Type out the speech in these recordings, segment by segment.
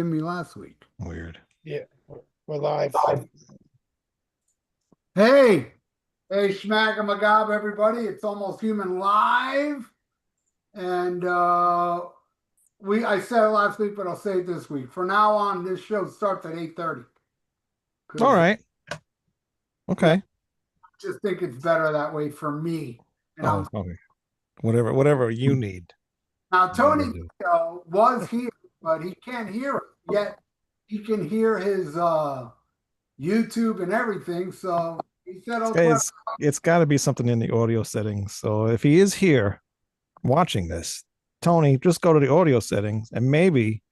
me last week. Weird. Yeah, we're live. Hey, Schmack and Magab, everybody. It's Almost Human live. And I said it last week, but I'll say it this week. From now on, this show starts at 8:30. All right. Okay. I just think it's better that way for me. And okay. Whatever you need. Now, Tony was here, but he can't hear it yet. He can hear his YouTube and everything. So he said, it's got to be something in the audio settings. So if he is here watching this, Tony, just go to the audio settings and maybe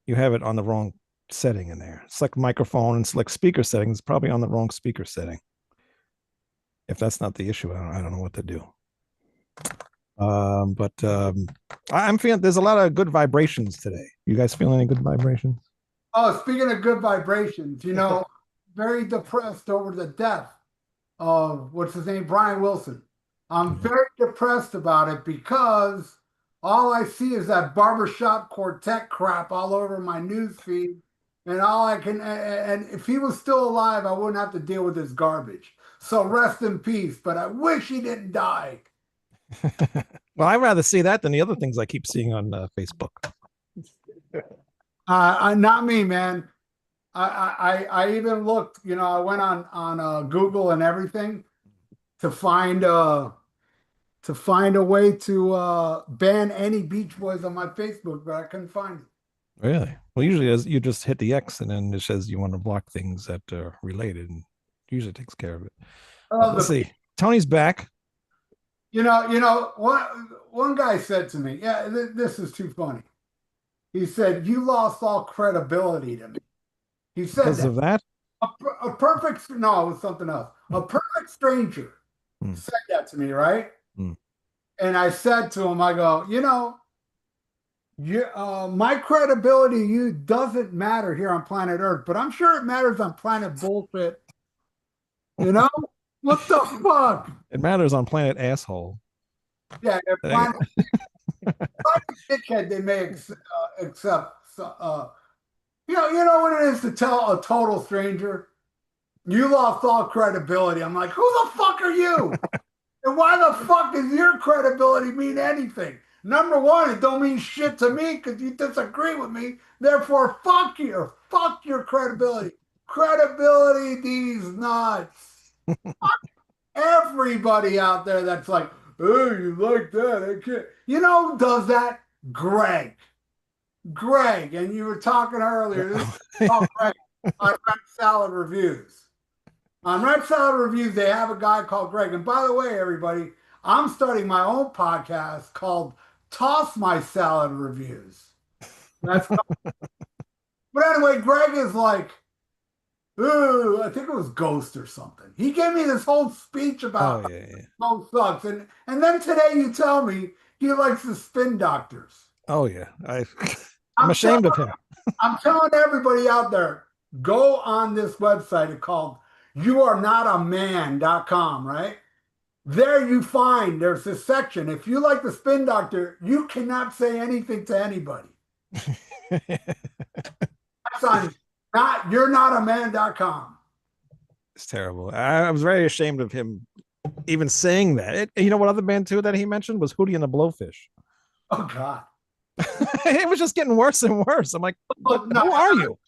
you have it on the wrong setting in there. Select microphone and select speaker settings, probably on the wrong speaker setting. If that's not the issue, I don't know what to do. But I'm feeling there's a lot of good vibrations today. You guys feeling any good vibrations? Oh, speaking of good vibrations, very depressed over the death of what's his name, Brian Wilson. I'm very depressed about it because all I see is that barbershop quartet crap all over my news feed. And and if he was still alive, I wouldn't have to deal with this garbage. So rest in peace, but I wish he didn't die. Well, I'd rather see that than the other things I keep seeing on Facebook. Not me, man. I even looked, I went on Google and everything to find a way to ban any Beach Boys on my Facebook, but I couldn't find it. Really? Well, usually you just hit the X and then it says you want to block things that are related, and usually takes care of it. Let's see. Tony's back. One guy said to me, yeah, this is too funny. He said, "You lost all credibility to me." He said because of that. A perfect, no, it was something else. A perfect stranger said that to me, right? And I said to him, I go, my credibility doesn't matter here on planet Earth, but I'm sure it matters on planet bullshit. What the fuck? It matters on planet asshole. Yeah, planet dickhead, they may accept. You know what it is to tell a total stranger, you lost all credibility. I'm like, who the fuck are you? And why the fuck does your credibility mean anything? Number one, it don't mean shit to me because you disagree with me. Therefore, fuck you or fuck your credibility. Credibility, these nuts. Everybody out there that's like, oh, you like that? I can't. Who does that? Greg, and you were talking earlier. This is Greg on Red Salad Reviews. On Red Salad Reviews, they have a guy called Greg. And by the way, everybody, I'm starting my own podcast called Toss My Salad Reviews. But anyway, Greg is like, ooh, I think it was Ghost or something. He gave me this whole speech about Ghost sucks. And then today you tell me he likes the Spin Doctors. Oh, yeah. I'm ashamed of him. I'm telling everybody out there, go on this website called youarenotaman.com, right? There you find there's this section. If you like the Spin Doctor, you cannot say anything to anybody. That's on you'renotaman.com. It's terrible. I was very ashamed of him even saying that. You know what other band too that he mentioned was Hootie and the Blowfish. Oh God. It was just getting worse and worse. I'm like, who are you?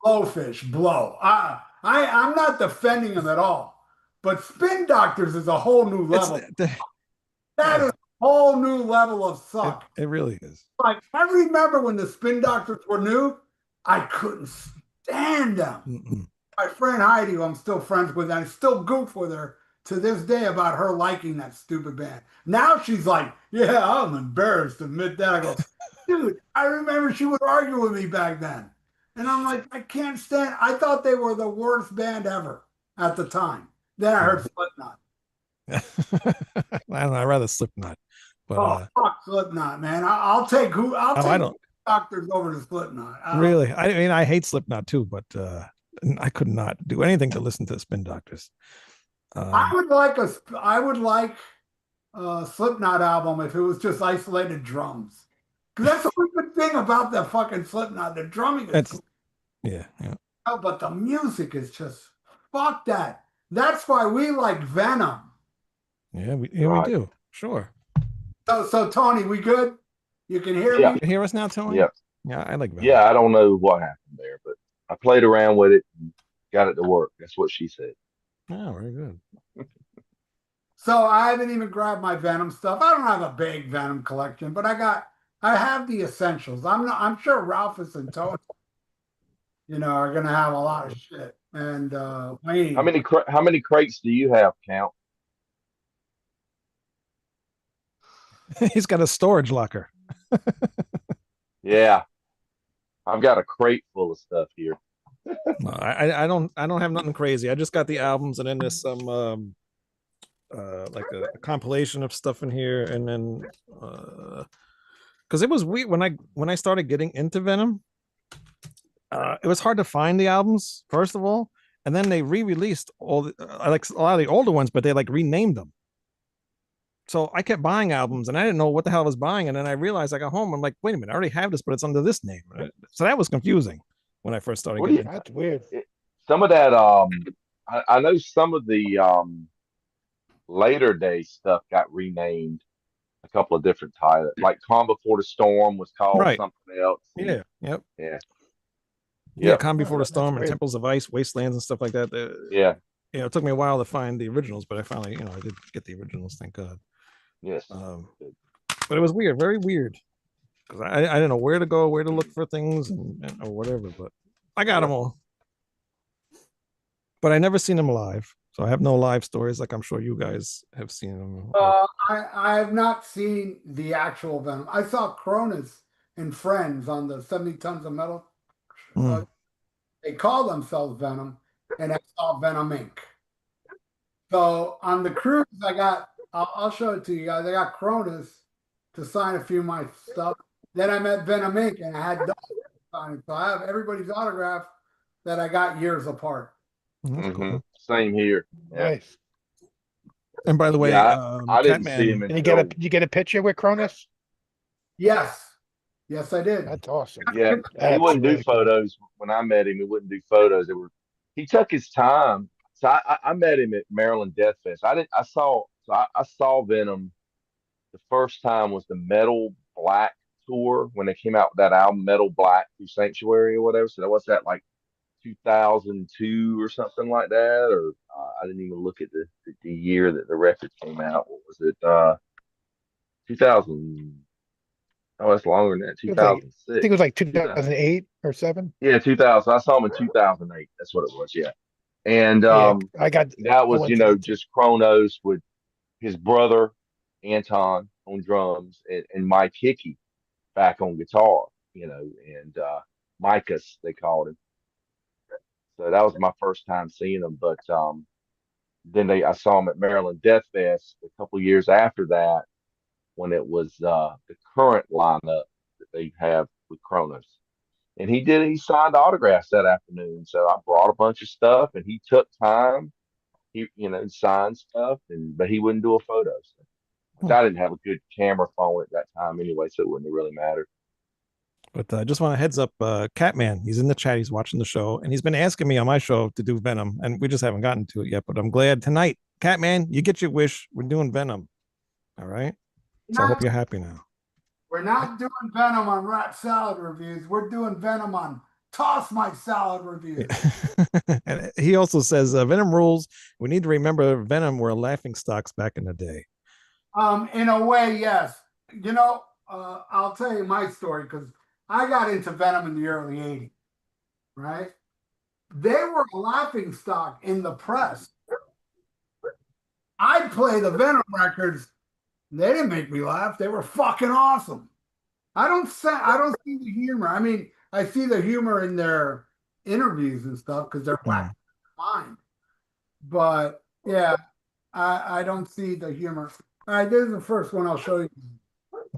Blowfish, blow. I'm not defending him at all. But Spin Doctors is a whole new level. That is a whole new level of suck. It really is. Like, I remember when the Spin Doctors were new, I couldn't stand them. My friend Heidi, who I'm still friends with, and I still goof with her to this day about her liking that stupid band. Now she's like, yeah, I'm embarrassed to admit that. I go, dude, I remember she would argue with me back then. And I'm like, I can't stand. I thought they were the worst band ever at the time. Then I heard Slipknot. I don't know. I'd rather Slipknot. But, fuck Slipknot, man. I'll take Doctors over to Slipknot. Really? I mean, I hate Slipknot too, but I could not do anything to listen to Spin Doctors. I would like a Slipknot album if it was just isolated drums. Because that's what we've been thing about the fucking Slipknot, the drumming is It's yeah. cool, but the music is just fuck that. That's why we like Venom. Yeah, we Right. do. Sure. So Tony, we good? You can hear Yeah. me? You hear us now, Tony? Yeah. Yeah, I like Venom. Yeah, I don't know what happened there, but I played around with it and got it to work. That's what she said. Oh, very good. So I haven't even grabbed my Venom stuff. I don't have a big Venom collection, but I have the essentials. I'm sure Ralphus and Tony, are gonna have a lot of shit. And Wayne. How many crates do you have, Count? He's got a storage locker. Yeah, I've got a crate full of stuff here. No, I don't have nothing crazy. I just got the albums, and then there's some like a compilation of stuff in here, and then because it was weird when I started getting into Venom, it was hard to find the albums first of all, and then they re-released all like a lot of the older ones, but they like renamed them. So I kept buying albums, and I didn't know what the hell I was buying, and then I realized I got home, I'm like, wait a minute, I already have this, but it's under this name. So that was confusing when I first started What do getting you- into That's weird. Some of that, I know some of the later day stuff got renamed a couple of different titles. Like Calm Before the Storm was called Right. something else. it. Yeah, yep. Yeah. Yeah, Yep. Calm Before the That's Storm and weird. Temples of Ice, Wastelands, and stuff like that. Yeah. It took me a while to find the originals, but I finally, I did get the originals, thank God. Yes. But it was weird, very weird, because I didn't know where to go, where to look for things, or whatever. But I got them all. But I never seen them live, so I have no live stories like I'm sure you guys have seen them. I have not seen the actual Venom. I saw Kronos and Friends on the 70 Tons of Metal. Mm. They call themselves Venom, and I saw Venom Inc. So on the cruise, I'll show it to you guys. I got Kronos to sign a few of my stuff. Then I met Venom Inc. and I had Doug sign it. So I have everybody's autograph that I got years apart. That's Mhm. cool. Same here. Yeah. Nice. And by the way, Yeah, I didn't Catman, see him Did until. you get a picture with Cronus? Yes, I did. That's awesome. Yeah, he That's wouldn't do really cool. photos when I met him. He wouldn't do photos. He took his time. So I met him at Maryland Death Fest. I saw Venom. The first time was the Metal Black tour when they came out with that album Metal Black through Sanctuary or whatever. So that was that like 2002 or something like that. Or I didn't even look at the year that the record came out. What was it? 2000. Oh, that's longer than that. It was like- I 2006. think it was like 2008 or 7. Yeah, 2000. I saw him in 2008. That's what it was. Yeah. And Yeah, that was, went to- just Kronos with his brother Anton on drums and Mike Hickey back on guitar, and Micus, they called him. So that was my first time seeing him. But then I saw him at Maryland Death Fest a couple years after that when it was the current lineup that they have with Kronos. And he signed autographs that afternoon. So I brought a bunch of stuff and he took time. He, signed stuff but he wouldn't do a photo. So. I didn't have a good camera phone at that time anyway, so it wouldn't have really mattered. But I just want a heads up, Catman, he's in the chat, he's watching the show, and he's been asking me on my show to do Venom, and we just haven't gotten to it yet, but I'm glad tonight, Catman, you get your wish, we're doing Venom. All right? So I hope you're happy now. We're not doing Venom on Rat Salad reviews. We're doing Venom on Toss My Salad reviews. And he also says, Venom rules. We need to remember Venom were laughing stocks back in the day. In a way, yes. I'll tell you my story because I got into Venom in the early 80s, right? They were a laughing stock in the press. I'd play the Venom records. They didn't make me laugh. They were fucking awesome. I don't see the humor. I mean, I see the humor in their interviews and stuff because they're black mind. But yeah, I don't see the humor. All right, this is the first one I'll show you.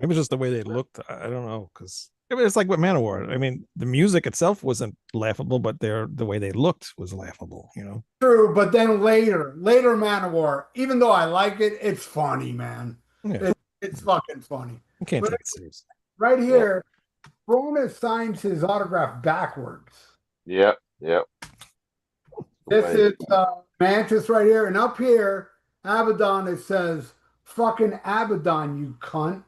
Maybe it's just the way they looked. I don't know, because it's like with Manowar. I mean, the music itself wasn't laughable, but the way they looked was laughable. True, but then later Manowar, even though I like it, it's funny, man. Yeah. It's fucking funny. You can't But take it seriously. right here, Kronos signs his autograph backwards. Yep, yep. The This way. is Mantis right here, and up here, Abaddon, it says "fucking Abaddon, you cunt."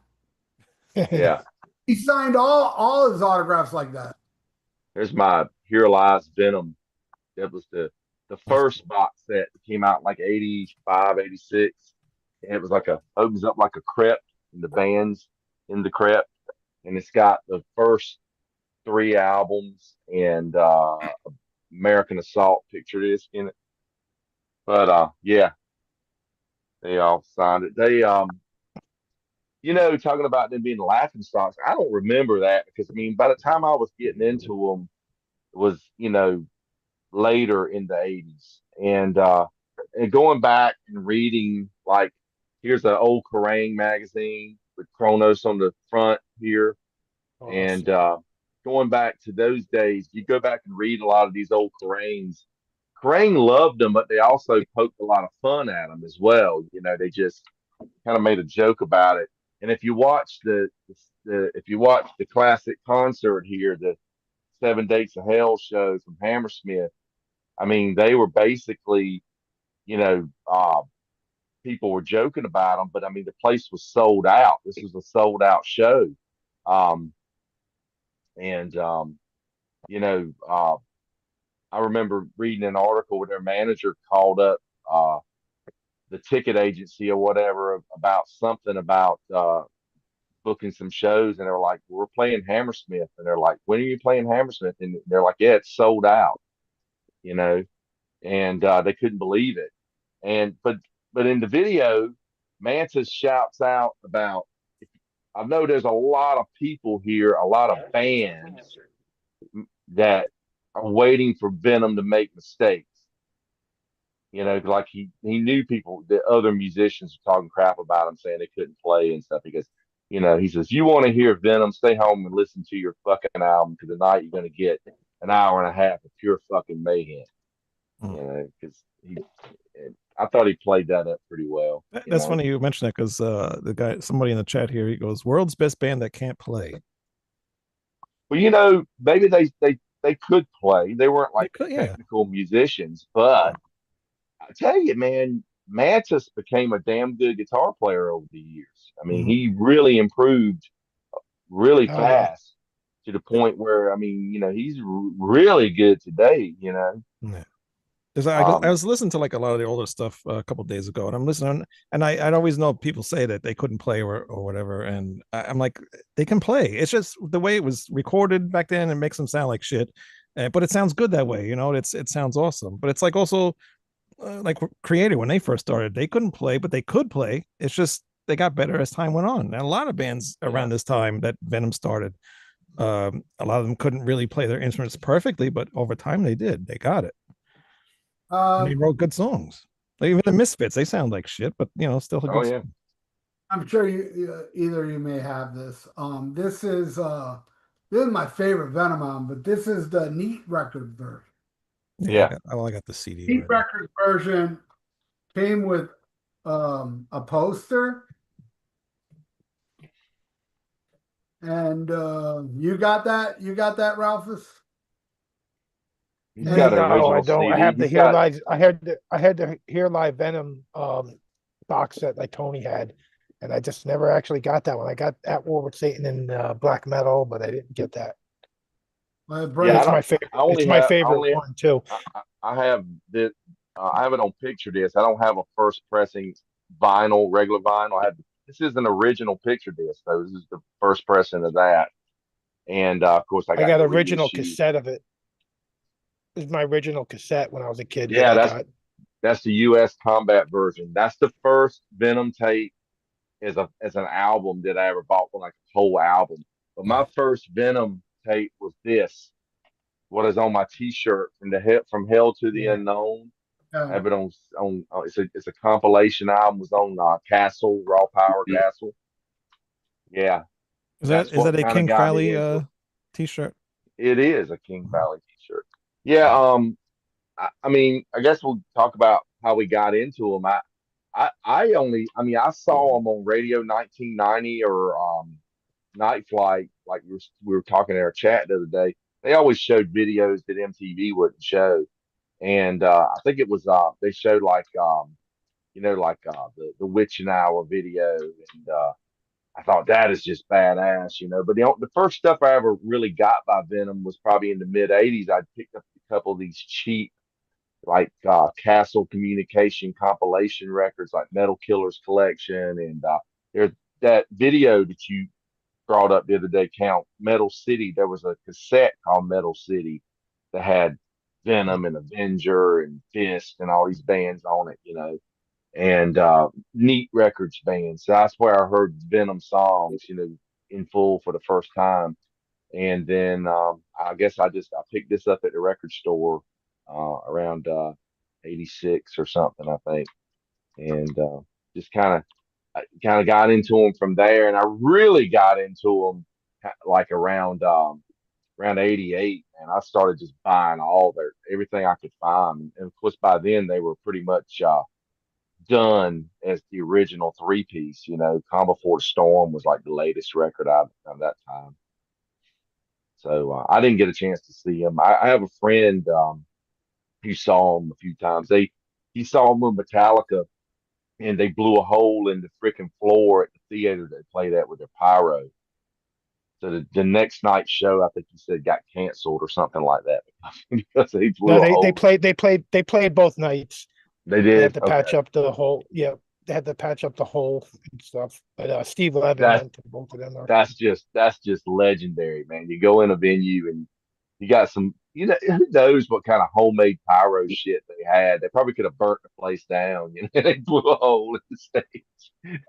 Yeah. He signed all his autographs like that. There's my Here Lies Venom. That was the That's first box set that came out in like 85, 86. And it was like opens up like a crypt and the band's in the crypt. And it's got the first three albums and American Assault picture disc in it. But yeah, they all signed it. They talking about them being laughing stocks, I don't remember that because I mean by the time I was getting into them it was, later in the 80s. And going back and reading, like, here's an old Kerrang magazine with Kronos on the front here. And going back to those days, you go back and read a lot of these old Kerrangs. Kerrang loved them, but they also poked a lot of fun at them as well. They just kind of made a joke about it. And if you watch the classic concert here, the Seven Dates of Hell show from Hammersmith, I mean, they were basically, you know, uh, people were joking about them, but I mean, the place was sold out. This was a sold out show. Um, and, you know, uh, I remember reading an article where their manager called up the ticket agency or whatever about something about booking some shows. And they're like, we're playing Hammersmith. And they're like, when are you playing Hammersmith? And they're like, yeah, it's sold out, you know, and they couldn't believe it. But in the video, Mantis shouts out about. I know there's a lot of people here, a lot of fans that are waiting for Venom to make mistakes. Like he knew people, the other musicians were talking crap about him, saying they couldn't play and stuff. Because he says, you want to hear Venom, stay home and listen to your fucking album, because tonight you're going to get an hour and a half of pure fucking mayhem. Because I thought he played that up pretty well. That's funny you mentioned that because somebody in the chat here, he goes, "World's best band that can't play." Well, maybe they could play. They weren't They like could, yeah. technical musicians, but I tell you, man, Mantis became a damn good guitar player over the years. I mean, he really improved really Oh yeah. fast to the point where, I mean, he's really good today. Yeah. Because I Um, was listening to like a lot of the older stuff a couple of days ago, and I'm listening, and I'd always know people say that they couldn't play or whatever, and I'm like, they can play. It's just the way it was recorded back then. It makes them sound like shit, but it sounds good that way. It sounds awesome. But it's like also like Creator when they first started, they couldn't play, but they could play. It's just they got better as time went on. And a lot of bands yeah. around this time that Venom started, a lot of them couldn't really play their instruments perfectly, but over time they did. They got it. And they Um, wrote good songs. Like even the Misfits, they sound like shit, but still a Oh good yeah. song. I'm sure either of you may have this. This is my favorite Venom album, but this is the Neat Record version. Yeah, Yeah. I got the CD Neat already. Record version came with a poster, and you got that. You got that, Ralphus. He's got an No, I original don't. I CD. have the He's Here got Lies. I had the Here Live Venom box set like Tony had, and I just never actually got that one. I got At War with Satan and Black Metal, but I didn't get that. yeah. It's my favorite. I only It's my have I favorite only one too. I have the I have it on picture disc. I don't have a first pressing vinyl, regular vinyl. This is an original picture disc, though. This is the first pressing of that, and of course I I got got the original reissue. cassette of it. This is my original cassette when I was a kid that Yeah, I that's got. that's the U.S. combat version. That's the first Venom tape as an album that I ever bought for like a whole album. But my first Venom tape was this. What is on my T-shirt from Hell to the Yeah. Unknown. I Yeah. have it on. It's a compilation album. It was on Castle Raw Power Castle. Yeah, Is that that's is what that a kind of King got me Valley into it. t-shirt? It is a King Valley T-shirt. Yeah. I mean, I guess we'll talk about how we got into them. I saw them on Radio 1990 or Night Flight, like we were talking in our chat the other day, they always showed videos that MTV wouldn't show. And I think it was they showed like like the witching hour video, and I thought that is just badass, But the first stuff I ever really got by Venom was probably in the mid '80s. I picked up a couple of these cheap like Castle Communication compilation records, like Metal Killers Collection, and there's that video that you brought up the other day, Count Metal City. There was a cassette called Metal City that had Venom and Avenger and Fist and all these bands on it, and Neat Records band. So that's where I heard Venom songs, in full for the first time. And then I guess I picked this up at the record store around '86 or something, I think, and just kind of got into them from there. And I really got into them like around '88, and I started just buying everything I could find. And of course, by then they were pretty much done as the original three piece. Calm Before the Storm was like the latest record out of that time. So I didn't get a chance to see him. I have a friend who saw him a few times. He saw him with Metallica, and they blew a hole in the freaking floor at the theater they played at with their pyro. So the next night's show, I think he said, got canceled or something like that because they blew No, a hole. they played both nights. They They did. had to patch Okay. up the hole. Yeah, they had to patch up the hole and stuff. But Steve Levin That went to both of them. that's just legendary, man. You go in a venue and you got some, who knows what kind of homemade pyro shit they had. They probably could have burnt the place down. They blew a hole in the stage.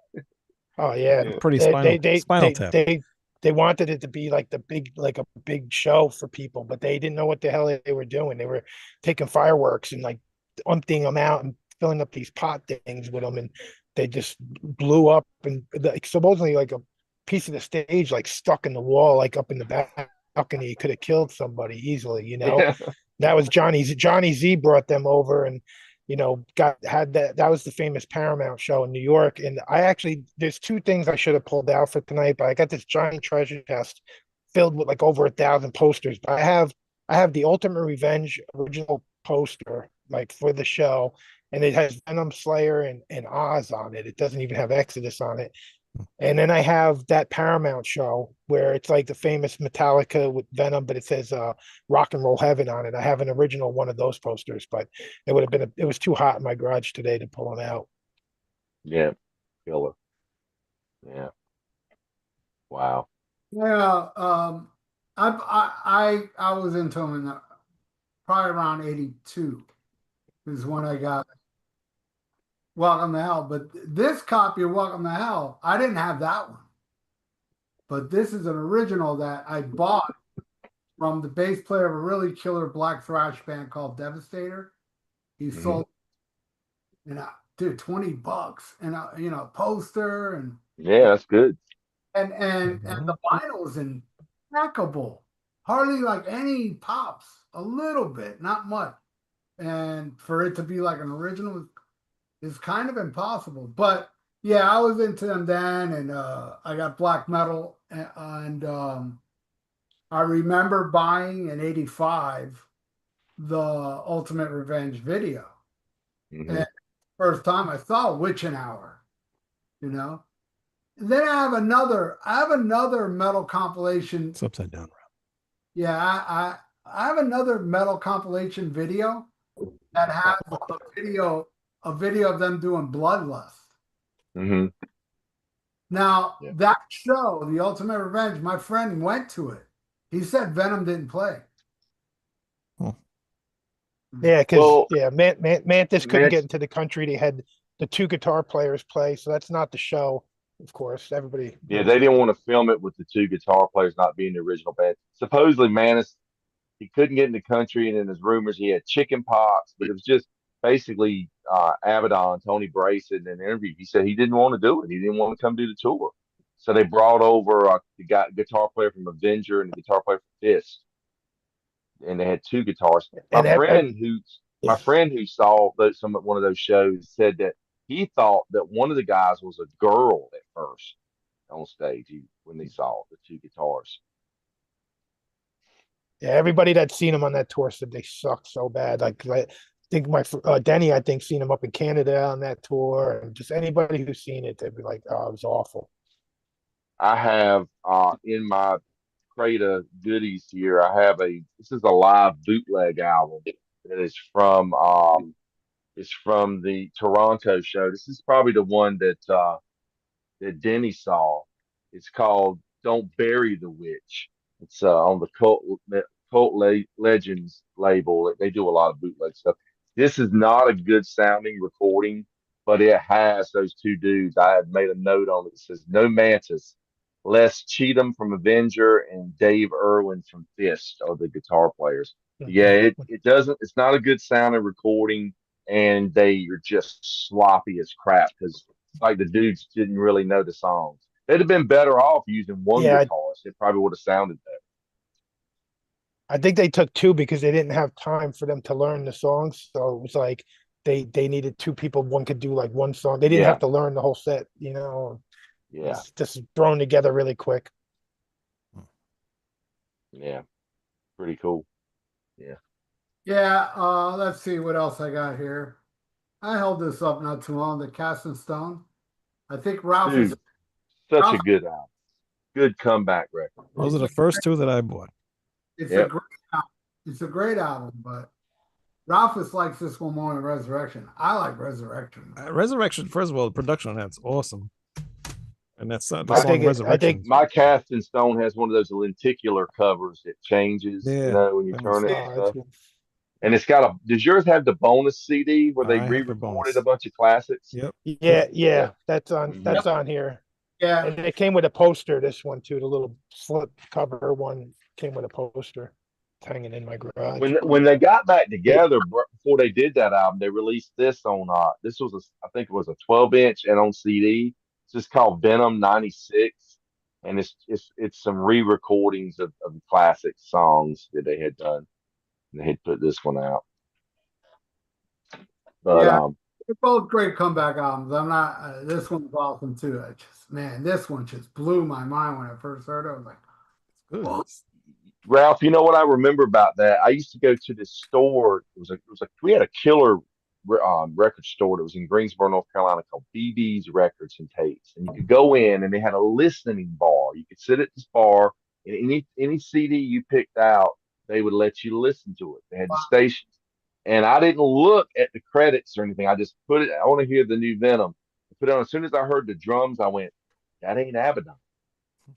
Oh yeah, Yeah. Pretty they spinal they they spinal they tap. they, they wanted it to be like a big show for people, but they didn't know what the hell they were doing. They were taking fireworks and like emptying them out and filling up these pot things with them, and they just blew up. And like, supposedly, like a piece of the stage like stuck in the wall, like up in the balcony, could have killed somebody easily. Yeah. That was Johnny Z brought them over, and got had that was the famous Paramount show in New York. And I actually, there's two things I should have pulled out for tonight, but I got this giant treasure chest filled with like over 1,000 posters. But I have the Ultimate Revenge original poster like for the show, and it has Venom Slayer and Oz on it. It doesn't even have Exodus on it. And then I have that Paramount show where it's like the famous Metallica with Venom, but it says Rock and Roll Heaven on it. I have an original one of those posters, but it was too hot in my garage today to pull them out. Yeah. Killer. Yeah. Wow. Yeah, I was into them in probably around '82 is when I got Welcome to Hell. But this copy of Welcome to Hell, I didn't have that one. But this is an original that I bought from the bass player of a really killer black thrash band called Devastator. He sold, dude, $20 and a poster Yeah, that's good. and the vinyl is impeccable. Hardly like any pops, a little bit, not much. And for it to be like an original is kind of impossible. But yeah, I was into them then, and I got black metal, and I remember buying in '85 the Ultimate Revenge video. Hmm. And first time I saw Witching Hour, you know. And then I have another metal compilation. It's upside down. Yeah, I have another metal compilation video that has a video of them doing Bloodlust. Hmm. Now, Yeah. that show, The Ultimate Revenge, my friend went to it. He said Venom didn't play. Yeah, because Well, Mantis couldn't man, get into the country. They had the two guitar players play, so that's not the show. Of course, everybody yeah, knows they that. didn't want to film it with the two guitar players not being the original band. Supposedly, Mantis, he couldn't get in the country, and then there's rumors he had chicken pox, but it was just basically Abaddon, Tony Brace, in an interview. He said he didn't want to do it. He didn't want to come do the tour. So they brought over the guitar player from Avenger and the guitar player from Fist, and they had two guitars. My And friend who yeah. my friend who saw one of those shows said that he thought that one of the guys was a girl at first, on stage when they saw the two guitars. Yeah, everybody that's seen him on that tour said they suck so bad. I think Denny, I think, seen him up in Canada on that tour, and just anybody who's seen it, they'd be like, "Oh, it was awful." I have in my crate of goodies here. I have this is a live bootleg album that is from it's from the Toronto show. This is probably the one that Denny saw. It's called "Don't Bury the Witch." It's on the Legends label. They do a lot of bootleg stuff. This is not a good sounding recording, but it has those two dudes. I had made a note on it. It says no Mantis, Les Cheatham from Avenger, and Dave Irwin from Fist are the guitar players. Yeah, it doesn't. It's not a good sounding recording, and they are just sloppy as crap because like the dudes didn't really know the songs. They'd have been better off using one Yeah, guitarist. It probably would have sounded better. I think they took two because they didn't have time for them to learn the songs. So it was like they needed two people. One could do like one song. They didn't Yeah, have to learn the whole set. yeah, It's just thrown together really quick. yeah. Pretty cool. Yeah. Yeah, let's see what else I got here. I held this up not too long, the Cast in Stone. I think Ralph is Dude, such a Ralph, good album. Good comeback record. Those are the first two that I bought. it's a Yep. great album. It's a great album, but Ralphus likes this one more than Resurrection. I like Resurrection. Resurrection, first of all, the production on that's awesome. And that's the My, song I Resurrection. think my Cast in Stone has one of those lenticular covers that changes, Yeah, when you that turn was- it and that's stuff. And it's got does yours have the bonus CD where they I have the re-recorded bonus. a bunch of classics? Yep. yeah, that's on Mhm. here. Yeah, And it came with a poster, this one too, the little slip cover one came with a poster. It's hanging in my garage. When they got back together before they did that album, they released this on this was I think it was a 12-inch and on CD. It's just called Venom '96, and it's some re-recordings of classic songs that they had done. And they had put this one out, but yeah. They're both great comeback albums. I'm not. This one's awesome too. Man, this one just blew my mind when I first heard it. I was like, Good. "Whoa." Ralph, you know what I remember about that? I used to go to this store. We had a killer record store that was in Greensboro, North Carolina called BB's Records and Tapes. And you could go in and they had a listening bar. You could sit at this bar and any CD you picked out, they would let you listen to it. They had the stations. And I didn't look at the credits or anything. I just put it, I want to hear the new Venom. I put it on as soon as I heard the drums, I went, that ain't Abaddon.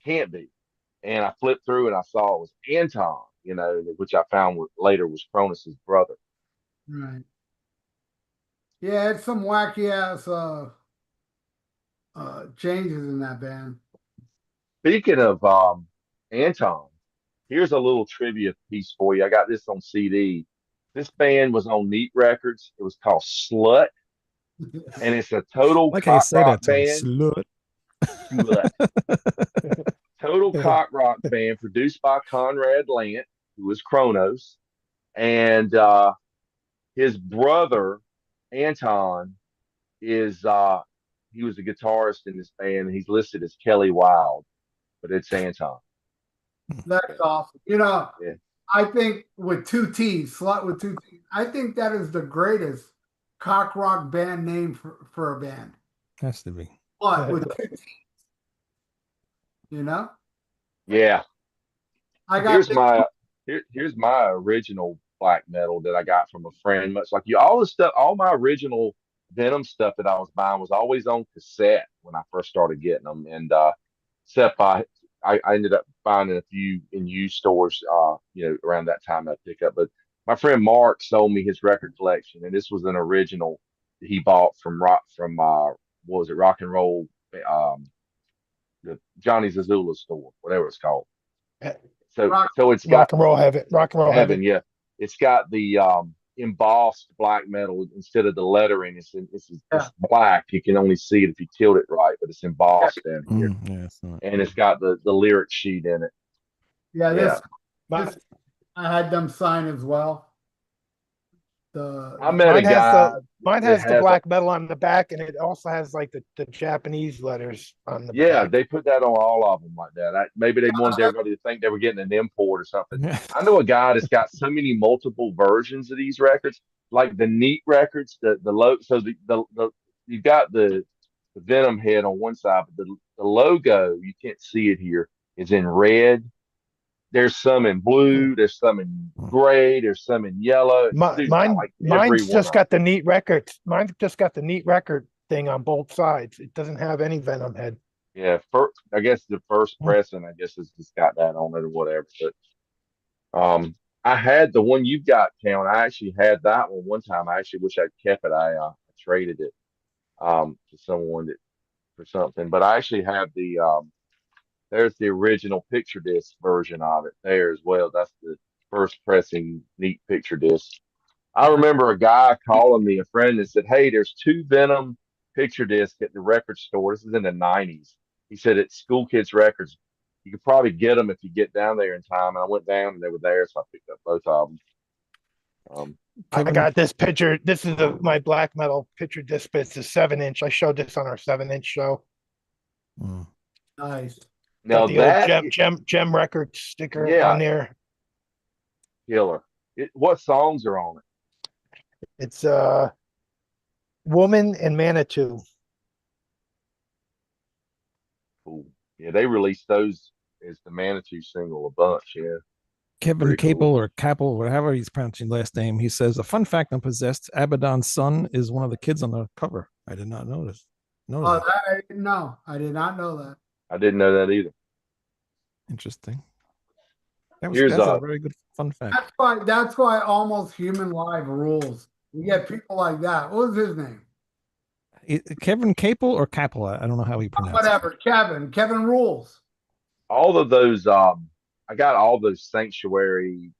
Can't be. And I flipped through and I saw it was Anton, which I found later was Kronos' brother. Right. Yeah, it's some wacky ass changes in that band. Speaking of Anton, here's a little trivia piece for you. I got this on CD. This band was on Neat Records. It was called Slut, and it's a total Like how you cock say rock that, Tony. band. Slut. Slut. Total cock rock band produced by Conrad Lant, who was Kronos, and his brother Anton is he was a guitarist in this band. He's listed as Kelly Wild, but it's Anton. That's awesome. Yeah. I think with two T's, Slut with two T's, I think that is the greatest cock rock band name for a band. Has to be. Slut with two T's. Yeah. I got Here's my original black metal that I got from a friend. Much like you, all my original Venom stuff that I was buying was always on cassette when I first started getting them. And except I ended up finding a few in used stores, around that time I pick up. But my friend Mark sold me his record collection, and this was an original that he bought from what was it, Rock and Roll, the Johnny Zazula store, whatever it's called. So it's got Rock and roll heaven. Rock and roll heaven, heaven. yeah. It's got the embossed black metal instead of the lettering. It's black. You can only see it if you tilt it right, but it's embossed in here, and it's got the lyric sheet in it. Yeah, Yeah. this I had them sign as well. I met a Mine has guy the mine that has the has black metal on the back, and it also has like the Japanese letters on the yeah, back. they put that on all of them like that. Maybe they wanted everybody to think they were getting an import or something. I know a guy that's got so many multiple versions of these records, like the neat records, the low. So the you got the Venom head on one side, but the logo you can't see it here is in red. There's some in blue. There's some in gray. There's some in yellow. Dude's got like every Mine's one just of them. got the neat records. Mine's just got the neat record thing on both sides. It doesn't have any Venom head. Yeah, I guess the first pressing, I guess, has just got that on it or whatever. But I had the one you've got, Count. I actually had that one time. I actually wish I'd kept it. I traded it to someone that for something. But I actually have there's the original picture disc version of it there as well. That's the first pressing neat picture disc. I remember a guy calling me, a friend, and said, "Hey, there's two Venom picture discs at the record store. This is in the '90s." He said it's School Kids Records. You could probably get them if you get down there in time. And I went down and they were there, so I picked up both of them. I Kevin, got this picture. This is my black metal picture disc, but it's a 7-inch. I showed this on our 7-inch show. mm, Nice. Now Got the old that, gem record sticker yeah, on there. killer. What songs are on it? It's Woman and Manitou. Cool. Yeah, they released those as the Manitou single a bunch. Yeah, Kevin pretty Capel cool. or Capel, whatever he's pronouncing last name, he says a fun fact on Possessed: Abaddon's son is one of the kids on the cover. I did not notice. Know Oh, that. that I didn't know. I did not know that. I didn't know that either. Interesting. Here's That's a very good fun fact. That's why almost human live rules. You get people like that. What was his name? Kevin Capel or Capel? I don't know how he pronounced Whatever. Kevin rules. all of those. I got all those Sanctuary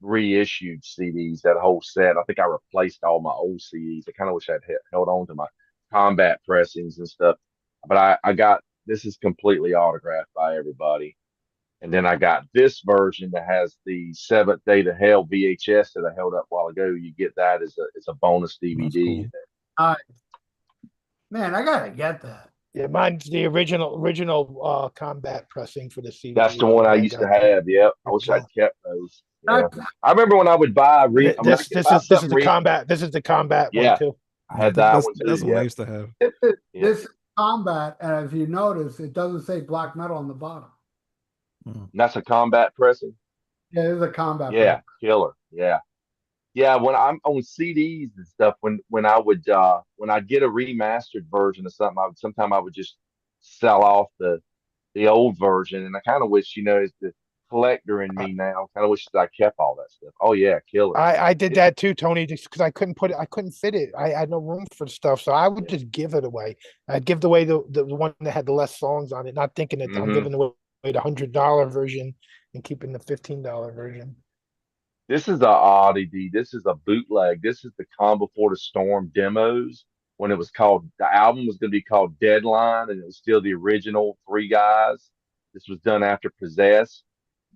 reissued CDs, that whole set. I think I replaced all my old CDs. I kind of wish I'd held on to my combat pressings and stuff. But I got this is completely autographed by everybody. And then I got this version that has the Seventh Day to Hell VHS that I held up a while ago. You get that as a bonus it. That's DVD. cool. Man, I gotta get that. Yeah, mine's the original combat pressing for the CD. That's the one I used to have. Yep. I wish I'd kept those. Yeah. I remember when I would buy when I This could buy is the something combat. This is the combat one yeah, too. I had that one too. That's the one I Yeah. used to have. This is combat, and if you notice, it doesn't say black metal on the bottom. And that's a combat pressing. Yeah, it is a combat. Yeah, killer. Yeah. Yeah, when I'm on CDs and stuff, when I would when I get a remastered version of something, sometimes I would just sell off the old version, and I kind of wish, as the collector in me now, kind of wish that I kept all that stuff. Oh yeah, killer. I did that too, Tony, just because I couldn't fit it. I had no room for stuff, so I would just give it away. I'd give away the one that had the less songs on it, not thinking that I'm giving away the $100 version and keeping the $15 version. This is a oddity. This is a bootleg. This is the Calm Before the Storm demos when it was called, the album was going to be called Deadline, and it was still the original three guys. This was done after Possess.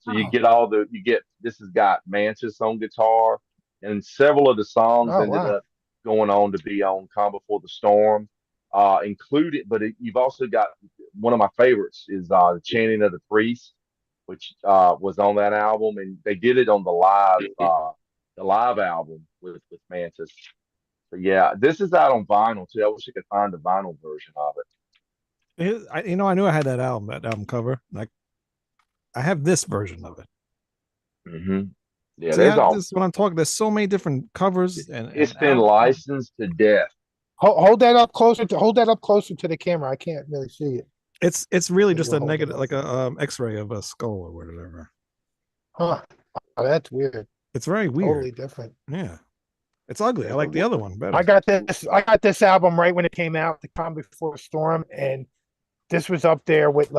So this has got Mantis on guitar, and several of the songs ended up going on to be on Calm Before the Storm, included, but you've also got one of my favorites is the Chanting of the Priest, which was on that album, and they did it on the live album with Mantis. But yeah, this is out on vinyl too. I wish I could find the vinyl version of it. I knew I had that album cover. Like, I have this version of it. Yeah, this is what I'm talking. There's so many different covers, and it's been licensed to death. Hold that up closer to the camera. I can't really see it. It's really just a negative, like a X-ray of a skull or whatever. Huh? Oh, that's weird. It's very weird. Totally different. Yeah, it's ugly. I like the other one better. I got this album right when it came out, The Calm Before Storm, and this was up there with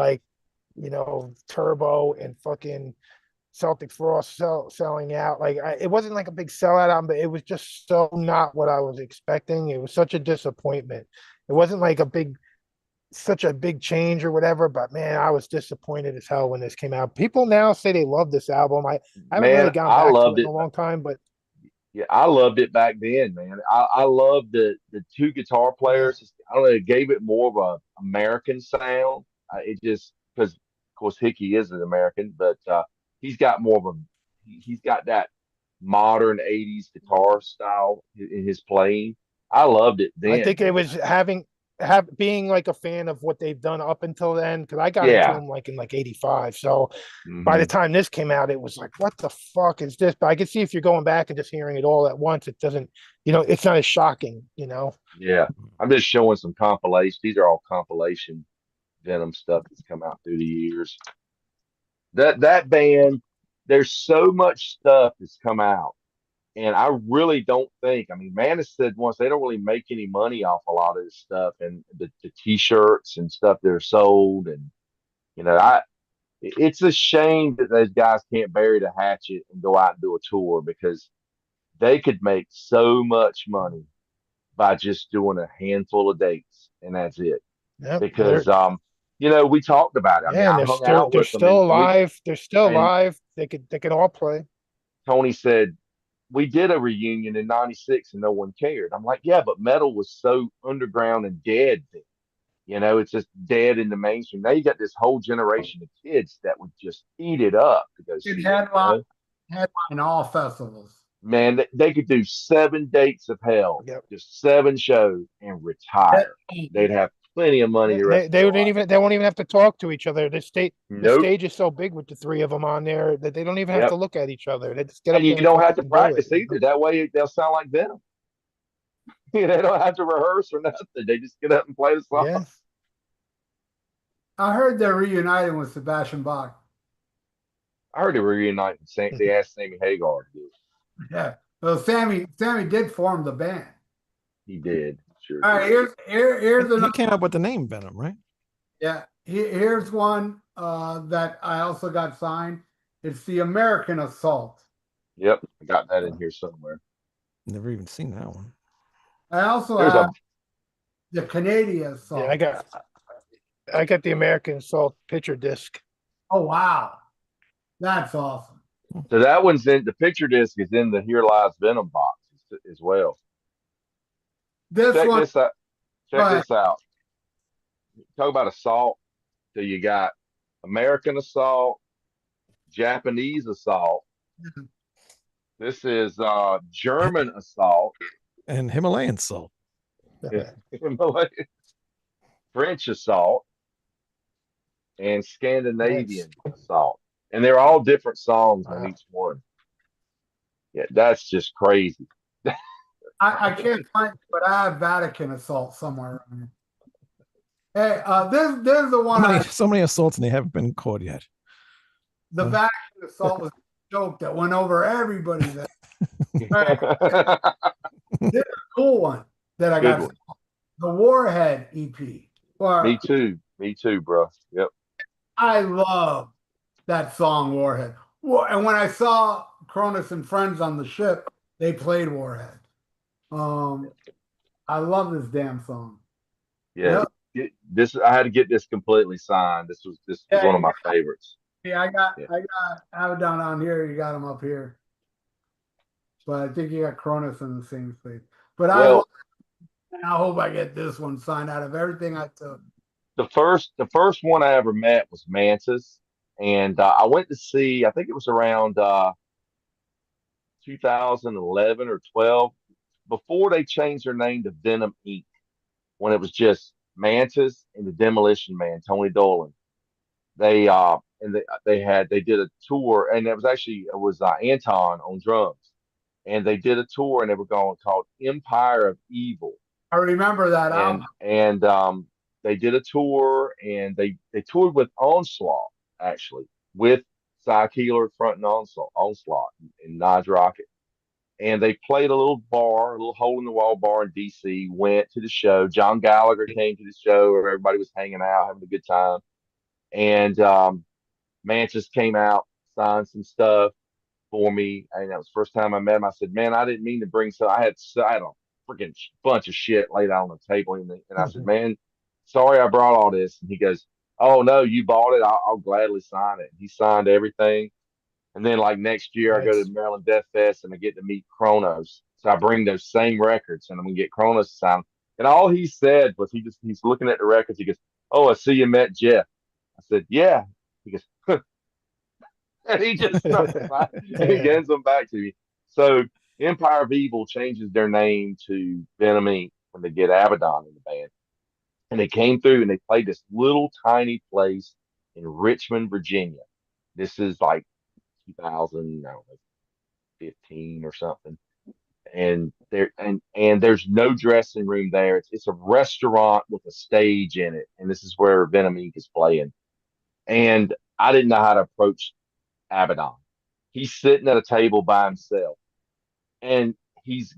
Turbo and fucking Celtic Frost selling out. Like it wasn't like a big sellout album, but it was just so not what I was expecting. It was such a disappointment. It wasn't like such a big change or whatever, but man, I was disappointed as hell when this came out. People now say they love this album. I haven't really gone back to it in a long time, but Yeah, I loved it back then, man. I loved the two guitar Yeah. players. I don't know, it gave it more of a American sound. It just because, of course, Hickey is an American, but he's got more of he's got that modern '80s guitar style in his playing. I loved it I then, think it man. was being like a fan of what they've done up until then, because I got into Yeah. them like in like '85. So by the Hmm. time this came out, it was like, what the fuck is this? But I can see if you're going back and just hearing it all at once, it doesn't, it's not as shocking, Yeah. I'm just showing some compilations. These are all compilation Venom stuff that's come out through the years. That band, there's so much stuff that's come out. And I really don't think, I mean, Mantis said once they don't really make any money off a lot of this stuff and the t-shirts and stuff that are sold. And, it's a shame that those guys can't bury the hatchet and go out and do a tour because they could make so much money by just doing a handful of dates and that's it. Yep. Because, we talked about it. I mean, Yeah, and I they're hung still out they're with them and still alive. They're still and alive. They could all play. Tony said, we did a reunion in '96 and no one cared. I'm like, yeah, but metal was so underground and dead then. It's just dead in the mainstream. Now you got this whole generation of kids that would just eat it up to go It see it. headline all festivals. Man, they could do 7 dates of hell, Yep. just 7 shows and retire. They'd have plenty of money Yeah, the they rest of they their wouldn't life. even they won't even have to talk to each other. The Nope. stage is so big with the three of them on there that they don't even have to Yep. look at each other. They just get And up you there and don't have to fucking do it. practice either. That way they'll sound like Venom. They don't have to rehearse or nothing. They just get up and play the song. Yeah. I heard they're reuniting with Sebastian Bach. I heard they were reuniting. They asked Sammy Hagar to do it. Yeah. Well, Sammy did form the band. He did. Sure All right, did. here's He another. came up with the name Venom, right? Yeah, here's one that I also got signed. It's the American Assault. Yep. I got that in here somewhere. Never even seen that one. I also There's have a the Canadian Assault. Yeah, I got the American Salt picture disc. Oh wow, that's awesome. so that one's in the picture disc is in the Here Lies Venom box as well. This Check one, this out. go Check ahead. this out. Talk about assault. So you got American assault, Japanese assault. This is German assault, And Himalayan salt. French assault, and Nice. Scandinavian assault. And they're all different songs on Wow. each one. Yeah, that's just crazy. I can't find it, but I have Vatican Assault somewhere around here. Hey, there's the one. So many assaults and they haven't been caught yet. The Vatican Assault was a joke that went over everybody. That this is a cool one that I Good got. one. The Warhead EP. Or, Me too. Me too, bro. Yep. I love that song Warhead. And when I saw Kronos and Friends on the ship, they played Warhead. I love this damn song. Yeah. This I had to get this completely signed. This was one of my favorites. Yeah, I got Yeah. have it down here. You got them up here, but I think you got Kronos in the same space. But Well, I hope I get this one signed out of everything I took. the first one I ever met was Mantis, and I went to see. I think it was around 2011 or 12, before they changed their name to Venom Inc. When it was just Mantis and the Demolition Man, Tony Dolan. They did a tour, and it was Anton on drums, and they did a tour, and they were going called Empire of Evil, I remember that album. and they did a tour, and they toured with Onslaught actually with Cy Keeler fronting Onslaught and Nige Rocket. And they played a little bar, a little hole in the wall bar in DC. Went to the show. John Gallagher came to the show where everybody was hanging out, having a good time. And Mantis came out, signed some stuff for me. And that was the first time I met him. I said, "Man, I didn't mean to bring so." I had a freaking bunch of shit laid out on the table, and I said, "Man, sorry I brought all this." And he goes, "Oh no, you bought it. I'll gladly sign it." And he signed everything. And then like next year, I go Nice. to Maryland Death Fest and I get to meet Kronos. So I bring those same records and I'm gonna get Kronos to sign. And all he said was he's looking at the records. He goes, "Oh, I see you met Jeff." I said, "Yeah." He goes, and he just starts laughing and he Yeah. hands them back to me. So Empire of Evil changes their name to Venom Inc. when they get Abaddon in the band. And they came through and they played this little tiny place in Richmond, Virginia. This is like 2000, I don't know, 15 or something. And there's no dressing room there. It's a restaurant with a stage in it, and this is where Venom Inc. is playing. And I didn't know how to approach Abaddon. He's sitting at a table by himself, and he's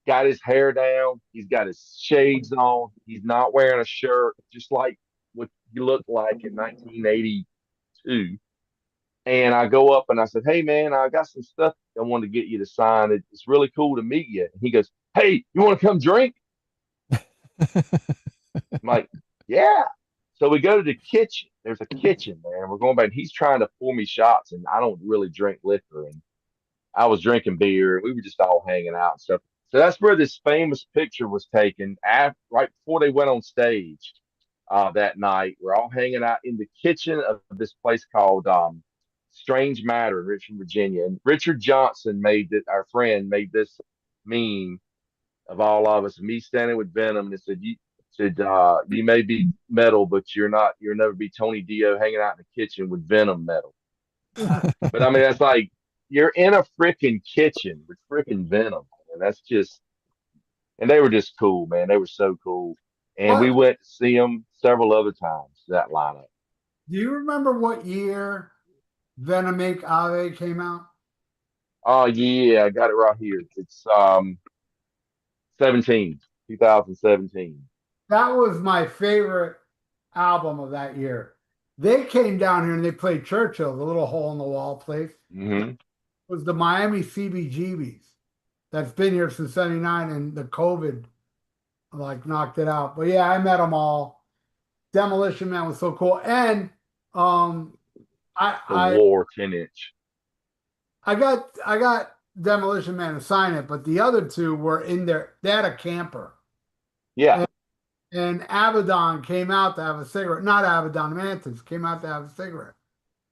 got his hair down. He's got his shades on. He's not wearing a shirt, just like what he looked like in 1982. And I go up and I said, "Hey man, I got some stuff I wanted to get you to sign. It's really cool to meet you." And he goes, "Hey, you want to come drink?" I'm like, "Yeah." So we go to the kitchen. There's a kitchen there, and we're going back. And he's trying to pour me shots, and I don't really drink liquor. And I was drinking beer. We were just all hanging out and stuff. So that's where this famous picture was taken right before they went on stage that night. We're all hanging out in the kitchen of this place called Strange Matter in Richmond, Virginia. And Richard Johnson our friend made this meme of all of us, me standing with Venom, and it said, you may be metal, but you'll never be Tony Dio hanging out in the kitchen with Venom metal. But I mean, that's like, you're in a freaking kitchen with freaking Venom. And that's just, and they were just cool, man. They were so cool. And we What went to see them several other times, that lineup. do you remember what year Venom Inc. Ave came out? Oh yeah, I got it right here. It's 17, 2017. That was my favorite album of that year. They came down here and they played Churchill, the little hole in the wall place. Hmm. It was the Miami CBGBs that's been here since '79, and the COVID like knocked it out. But yeah, I met them all. Demolition Man was so cool. And um I The I War 10-inch. I got Demolition Man to sign it, but the other two were in there. They had a camper. Yeah. And, and Abaddon came out to have a cigarette. Not Abaddon, Mantis came out to have a cigarette.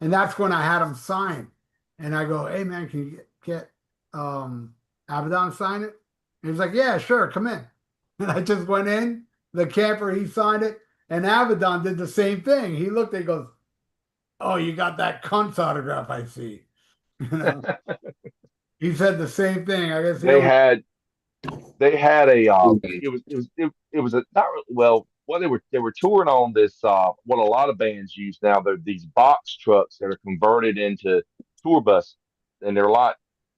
And that's when I had him sign. And I go, "Hey man, can you get Abaddon sign it?" And he's like, "Yeah, sure, come in." And I just went in, the camper, he signed it, and Abaddon did the same thing. He looked, he goes, "Oh, you got that cunt's autograph, I see." You know, he said the same thing. I guess he they always had they had a it was a not really, well, what they were touring on this what a lot of bands use now. They're these box trucks that are converted into tour buses, and they're a lot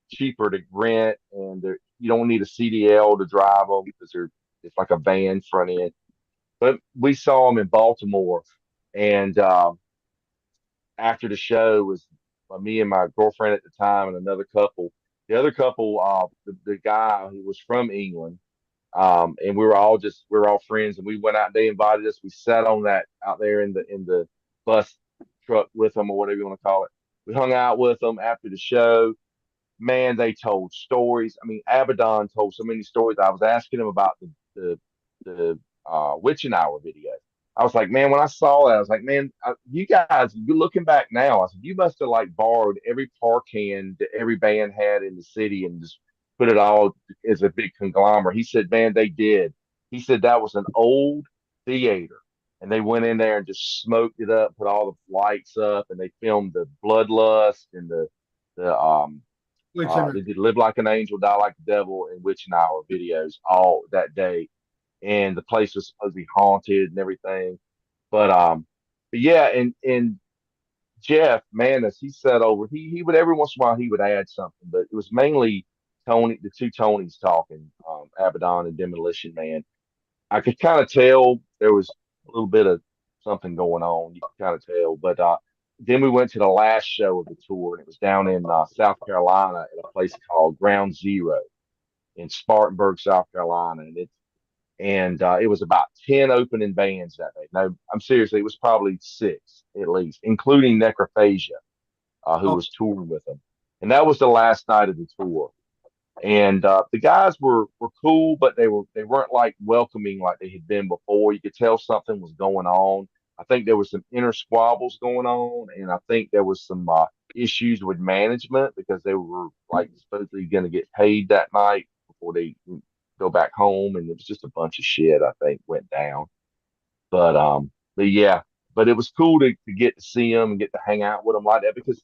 cheaper to rent, and you don't need a CDL to drive them because it's like a van front end. But we saw them in Baltimore, and after the show was me and my girlfriend at the time and another couple. The other couple, the guy who was from England, and we were all friends, and we went out. They invited us. We sat on that out there in the bus truck with them, or whatever you want to call it. We hung out with them after the show. Man, they told stories. I mean, Abaddon told so many stories. I was asking him about the Witching Hour video. I was like, man, when I saw that, I was like, man, you guys, you looking back now, I said, you must have like borrowed every par can that every band had in the city and just put it all as a big conglomerate. He said, man, they did. He said that was an old theater, and they went in there and just smoked it up, put all the lights up, and they filmed the Bloodlust and the which they did Live Like an Angel, Die Like the Devil, and Witching Hour videos all that day. And the place was supposed to be haunted and everything. But yeah, and Jeff Manus, he sat over. He would every once in a while he would add something, but it was mainly the two Tonys talking, Abaddon and Demolition Man. I could kind of tell there was a little bit of something going on. You could kind of tell, but then we went to the last show of the tour, and it was down in South Carolina at a place called Ground Zero in Spartanburg, South Carolina, and it was about 10 opening bands that day. No, I'm seriously, it was probably six at least, including Necrophagia, who oh, was touring with them. and that was the last night of the tour. And the guys were cool, but they weren't like welcoming like they had been before. You could tell something was going on. I think there was some inner squabbles going on, and I think there was some issues with management because they were like supposedly going to get paid that night before they go back home, and it was just a bunch of shit I think went down. But yeah, but it was cool to get to see them and get to hang out with them like that because,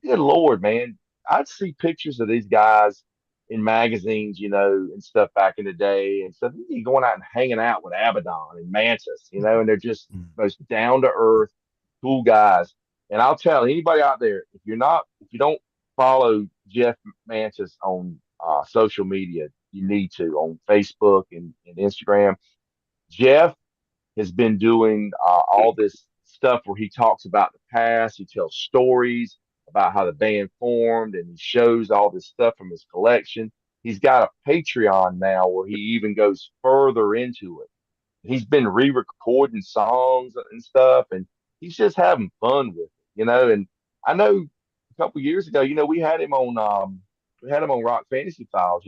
good Lord, man, I'd see pictures of these guys in magazines, and stuff back in the day and stuff. You going out and hanging out with Abaddon and Mantis, and they're just most down to earth, cool guys. And I'll tell anybody out there, if you don't follow Jeff Mantis on social media, you need to on Facebook and Instagram. Jeff has been doing all this stuff where he talks about the past. He tells stories about how the band formed, and he shows all this stuff from his collection. He's got a Patreon now where he even goes further into it. He's been re-recording songs and stuff, and he's just having fun with it. And I know a couple years ago, we had him on Rock Fantasy Files,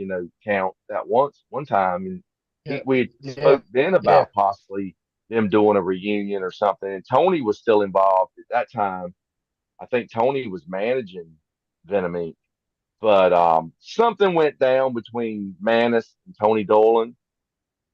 count that one time, and Yeah, we had yeah, spoke then yeah. about possibly them doing a reunion or something. And Tony was still involved at that time. I think Tony was managing Venom Inc. But something went down between Mantis and Tony Dolan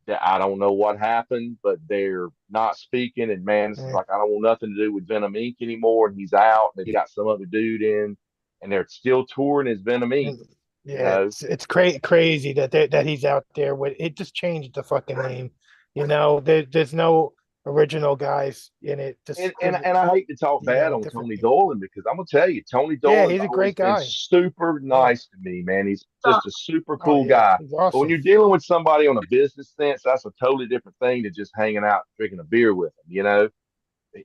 that I don't know what happened, but they're not speaking. And Mantis is Mm. like, I don't want nothing to do with Venom Inc. anymore. And he's out. And they've got some other dude in, and they're still touring as Venom Inc. Mm. You Yeah, know, it's crazy that he's out there with it. Just changed the fucking name. There's no original guys in it. And, Just and and I hate to talk bad on different Tony names. Dolan because I'm gonna tell you, Tony Yeah, Dolan's he's a always great been guy. super Yeah. nice to me, man. He's just a super Oh cool yeah, guy. he's But when awesome. you're dealing with somebody on a business sense, that's a totally different thing to just hanging out drinking a beer with them.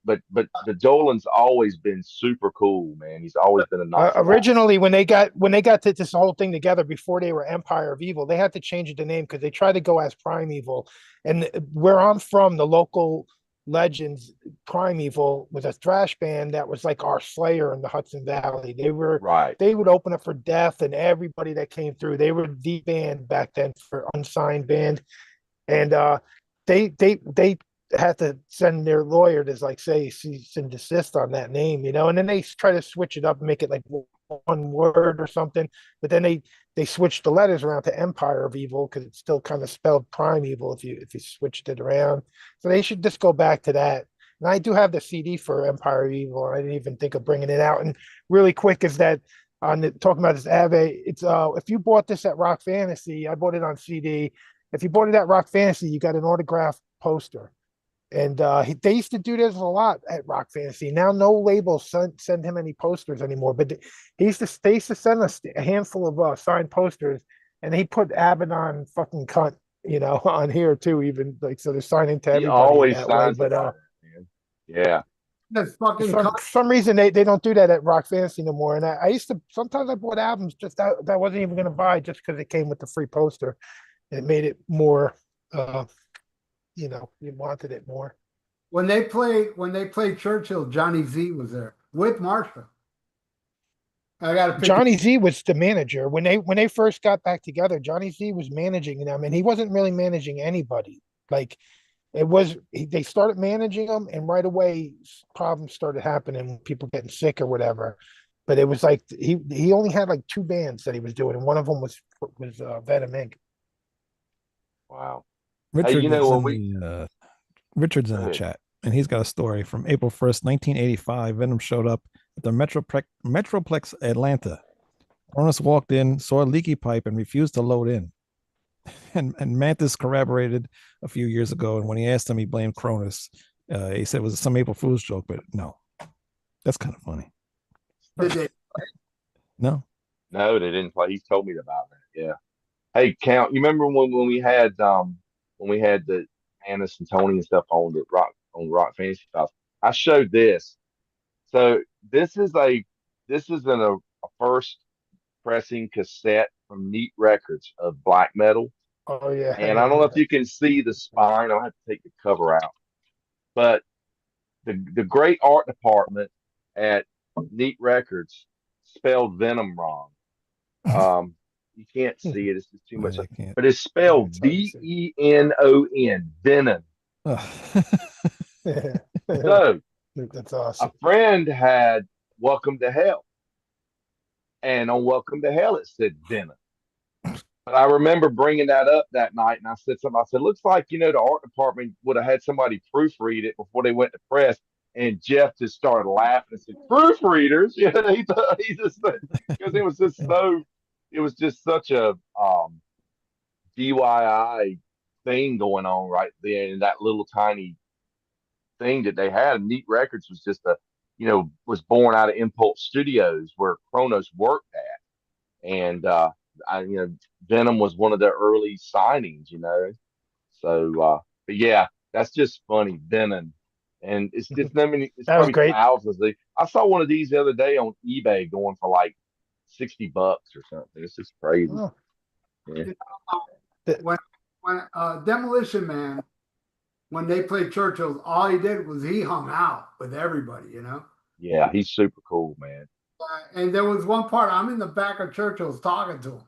But the Dolan's always been super cool, man. He's always been a nice guy. Originally, when they got to this whole thing together before they were Empire of Evil, they had to change the name because they tried to go as Primeval. And where I'm from, the local legends, Primeval was a thrash band that was like our Slayer in the Hudson Valley. Right. They would open up for Death and everybody that came through. They were the band back then for unsigned band, and they had to send their lawyer to like say cease and desist on that name, and then they try to switch it up and make it like one word or something, but then they switched the letters around to Empire of Evil because it's still kind of spelled Prime Evil if you switched it around. So they should just go back to that. And I do have the CD for Empire of Evil. I didn't even think of bringing it out. And really quick is that talking about this Ave, it's if you bought this at Rock Fantasy, I bought it on CD. If you bought it at Rock Fantasy, you got an autographed poster. And they used to do this a lot at Rock Fantasy. Now no labels send him any posters anymore. But they used to send us a handful of signed posters, and he put Abaddon fucking cunt, on here too. Even like so, they're signing to He everybody in always that way. signs But it like that, man. Yeah. That's for fucking some some reason they don't do that at Rock Fantasy no more. And I used to sometimes I bought albums just that I wasn't even going to buy just because it came with the free poster. It made it more. You wanted it more. when they played Churchill, Johnny Z was there with Marshall. I got a picture. Johnny Z was the manager when they first got back together. Johnny Z was managing them, and he wasn't really managing anybody. Like they started managing them, and right away problems started happening, people getting sick or whatever. But it was like he only had like two bands that he was doing, and one of them was Venom Inc. Wow. Hey, Richard is when in we Richard's go in the ahead. chat, and he's got a story from April 1st, 1985. Venom showed up at the Metroplex Atlanta. Kronos walked in, saw a leaky pipe, and refused to load in. And Mantis corroborated a few years ago, and when he asked him, he blamed Kronos. He said it was some April Fool's joke, but no, that's kind of funny. Did they? No, No, they didn't play. He told me about that. Yeah. Hey, Count, you remember when we had the Annis and Tony and stuff on Rock Fantasy Files? I showed this. So this is a first pressing cassette from Neat Records of black metal. Oh yeah, I And I don't know if remember you can see the spine. I'll have to take the cover out. But the great art department at Neat Records spelled Venom wrong. You can't see it; it's just too much. I can't. But it's Yeah, spelled it's hard to see. Venon, Venom. So That's a awesome. friend had Welcome to Hell, and on Welcome to Hell it said Venom. But I remember bringing that up that night, and I said something. I said, "Looks like the art department would have had somebody proofread it before they went to press." And Jeff just started laughing and said, "Proofreaders?" Yeah, he just because it was just such a DIY thing going on right there in that little tiny thing that they had. Neat Records was just was born out of Impulse Studios where Kronos worked at, and Venom was one of their early signings. So, but yeah, that's just funny, Venom, and it's just it's That was probably great. thousands. I saw one of these the other day on eBay going for like $60 or something. It's just crazy. Oh, Yeah, the- when Demolition Man, when they played Churchill's, all he did was he hung out with everybody. yeah, he's super cool, man. And there was one part I'm in the back of Churchill's talking to him,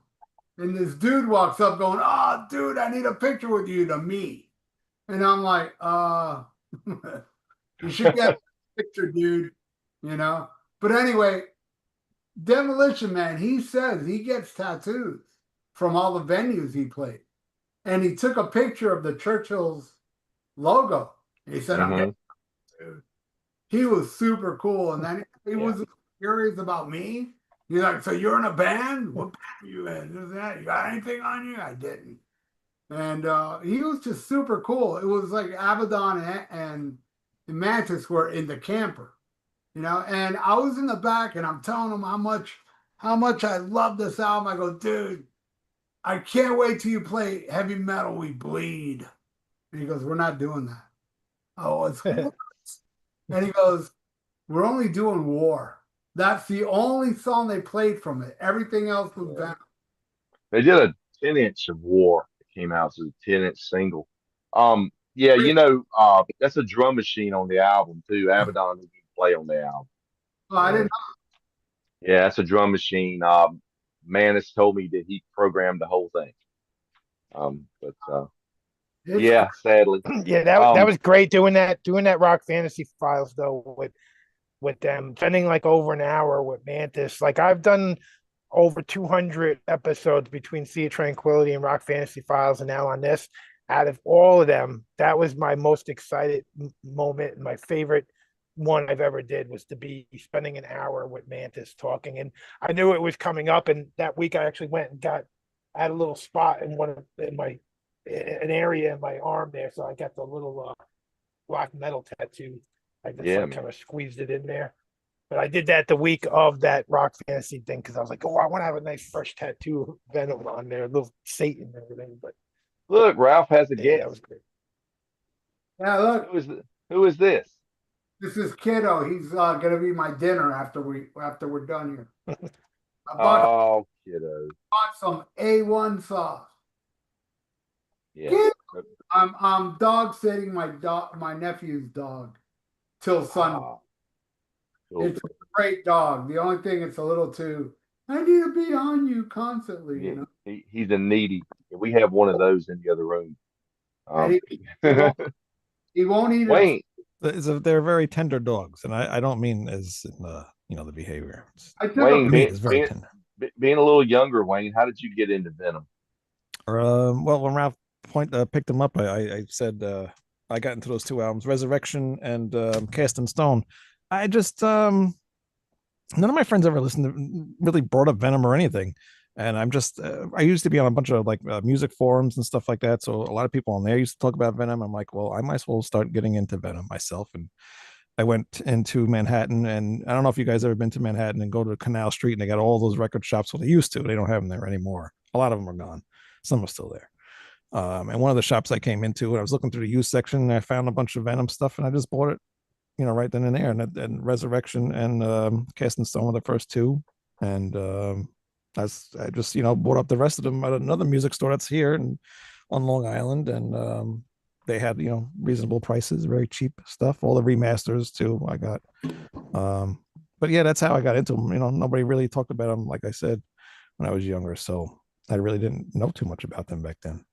and this dude walks up going, "Oh, dude, I need a picture with you," to me, and I'm like, you should get a picture, dude. But anyway, Demolition Man, he says he gets tattoos from all the venues he played, and he took a picture of the Churchill's logo. He said, "I'm Hmm. getting tattooed." He was super cool, and then he Yeah. was curious about me. He's like, "So you're in a band? What band are you in? This, that. You got anything on you?" I didn't. And he was just super cool. It was like Abaddon and Mantis were in the camper. And I was in the back, and I'm telling him how much I love this album. I go, "Dude, I can't wait till you play Heavy Metal We Bleed." And he goes, "We're not doing that." Oh, it's what? And he goes, "We're only doing War. That's the only song they played from it. Everything else was Yeah. Venom." They did a 10-inch of War that came out as a 10-inch single. Yeah, that's a drum machine on the album too. Abaddon didn't play on the album. So I Yeah, didn't yeah, that's a drum machine. Mantis told me that he programmed the whole thing. But know. It's yeah, sadly. yeah, that Um, was great doing that Rock Fantasy Files though with them, spending like over an hour with Mantis. Like I've done over 200 episodes between Sea of Tranquility and Rock Fantasy Files, and now on this. Out of all of them, that was my most excited moment. And my favorite one I've ever did was to be spending an hour with Mantis talking. And I knew it was coming up. And that week, I actually went and I had a little spot in an area in my arm there, so I got the little black metal tattoo. I just yeah, like kind man. of squeezed it in there. But I did that the week of that Rock Fantasy thing because I was like, oh, I want to have a nice fresh tattoo of Venom on there, a little Satan and everything. But Look, Ralph has a yeah, that guest. was great. Yeah, look, Who is this? this is Kiddo. He's gonna be my dinner after we're done here. I Oh, kiddo. bought some A1 sauce. Yeah. Kid, I'm dog sitting my nephew's dog till Sunday. Ah, cool. It's a great dog. The only thing it's a little too. I need to be on you constantly, Yeah, he's a needy. We have one of those in the other room. And Um, he won't eat it. Wayne, They're very tender dogs, and I don't mean as in the behavior. I took a Wayne, Meat is very tender. being a little younger, Wayne, how did you get into Venom? Well, when Ralph picked them up, I said I got into those two albums, Resurrection and Cast in Stone. I just none of my friends ever listened to really brought up Venom or anything, and I used to be on a bunch of like music forums and stuff like that. So a lot of people on there used to talk about Venom. I'm like, well, I might as well start getting into Venom myself, and I went into Manhattan, and I don't know if you guys ever been to Manhattan and go to Canal Street, and they got all those record shops. Well, they used to. They don't have them there anymore. A lot of them are gone. Some are still there. And one of the shops I came into, and I was looking through the used section, and I found a bunch of Venom stuff, and I just bought it, right then and there. And Resurrection and Cast in Stone were the first two, and I just bought up the rest of them at another music store that's here and on Long Island, and they had reasonable prices, very cheap stuff. All the remasters too, I got. But yeah, that's how I got into them. Nobody really talked about them, like I said, when I was younger, so I really didn't know too much about them back then.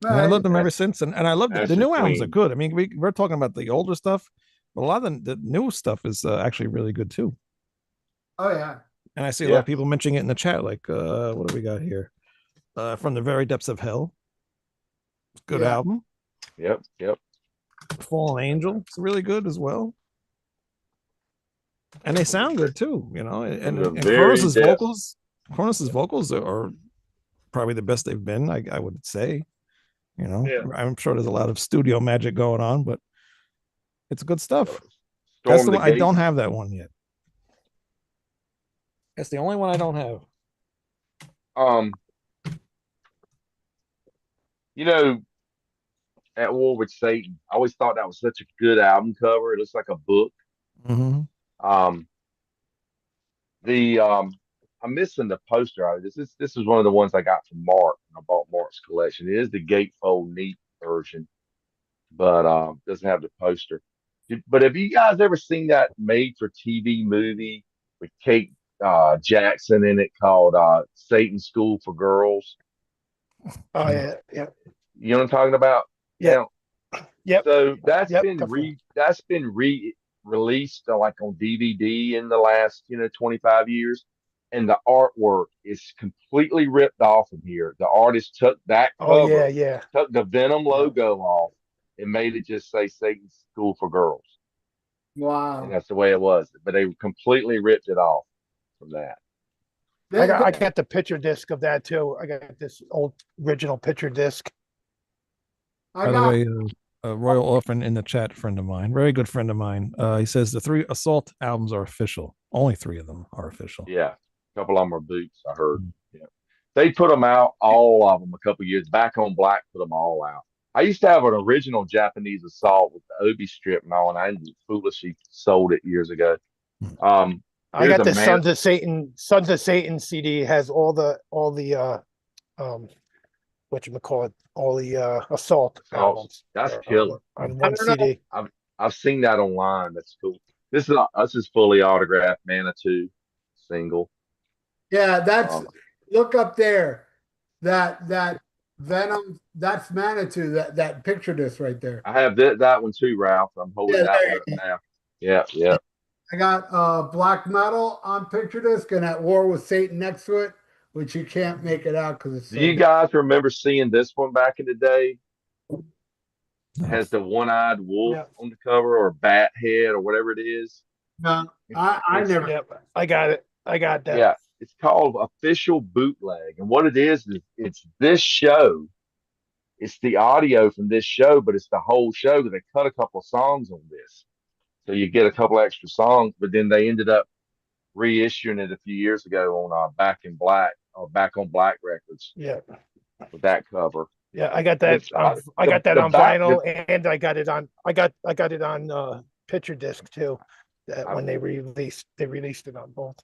And I loved them ever since. And I love the new albums are good. I mean, we're talking about the older stuff, but a lot of the new stuff is actually really good too. Oh yeah. And I see a lot of people mentioning it in the chat. Like, what do we got here? From the Very Depths of Hell. Good album. Yep. Fallen Angel. It's really good as well. And they sound good too, you know. And Kronos' vocals are probably the best they've been, I would say. You know, I'm sure there's a lot of studio magic going on, but it's good stuff. That's the one. I don't have that one yet. That's the only one I don't have. You know, At War with Satan, I always thought that was such a good album cover. It looks like a book. Mm-hmm. I'm missing the poster out of this. This is one of the ones I got from Mark. I bought Mark's collection. It is the gatefold neat version, but doesn't have the poster. But have you guys ever seen that made for TV movie with Kate Jackson in it called Satan School for Girls? Oh yeah. You know what I'm talking about? Yeah. Yep. So that's definitely. been released like on DVD in the last 25 years, and the artwork is completely ripped off of here. The artist took that cover, took the Venom logo off, and made it just say Satan School for Girls. Wow. And that's the way it was. But they completely ripped it off from that. I got the picture disc of that too. I got this old original picture disc. By the way, a Royal Orphan in the chat, friend of mine, very good friend of mine. He says the 3 Assault albums are official. Only 3 of them are official. Yeah, a couple of them are boots. I heard. Yeah, they put them out, all of them, a couple years back. On Black put them all out. I used to have an original Japanese Assault with the Obi strip and all, and I foolishly sold it years ago. I got the Sons of Satan CD. Has all the whatchamacallit, all the Assault albums. That's killer. On one CD. I've seen that online. That's cool. This is fully autographed Manitou single. Yeah, that's look up there. That Venom, that's Manitou, that picture disc right there. I have that one too, Ralph. I'm holding that one up now. Yeah. I got Black Metal on picture disc and At War with Satan next to it, which you can't make it out because it's Do you guys remember seeing this one back in the day? It has the one-eyed wolf on the cover, or bat head, or whatever it is. No, I never. Yep, I got it. I got that. Yeah, it's called Official Bootleg, and what it is it's this show. It's the audio from this show, but it's the whole show. They cut a couple of songs on this, so you get a couple extra songs. But then they ended up reissuing it a few years ago on Back in Black or Back on Black Records. Yeah, with that cover. Yeah, I got that. I got that on vinyl, and I got it on. I got it on picture disc too. When they released it on both.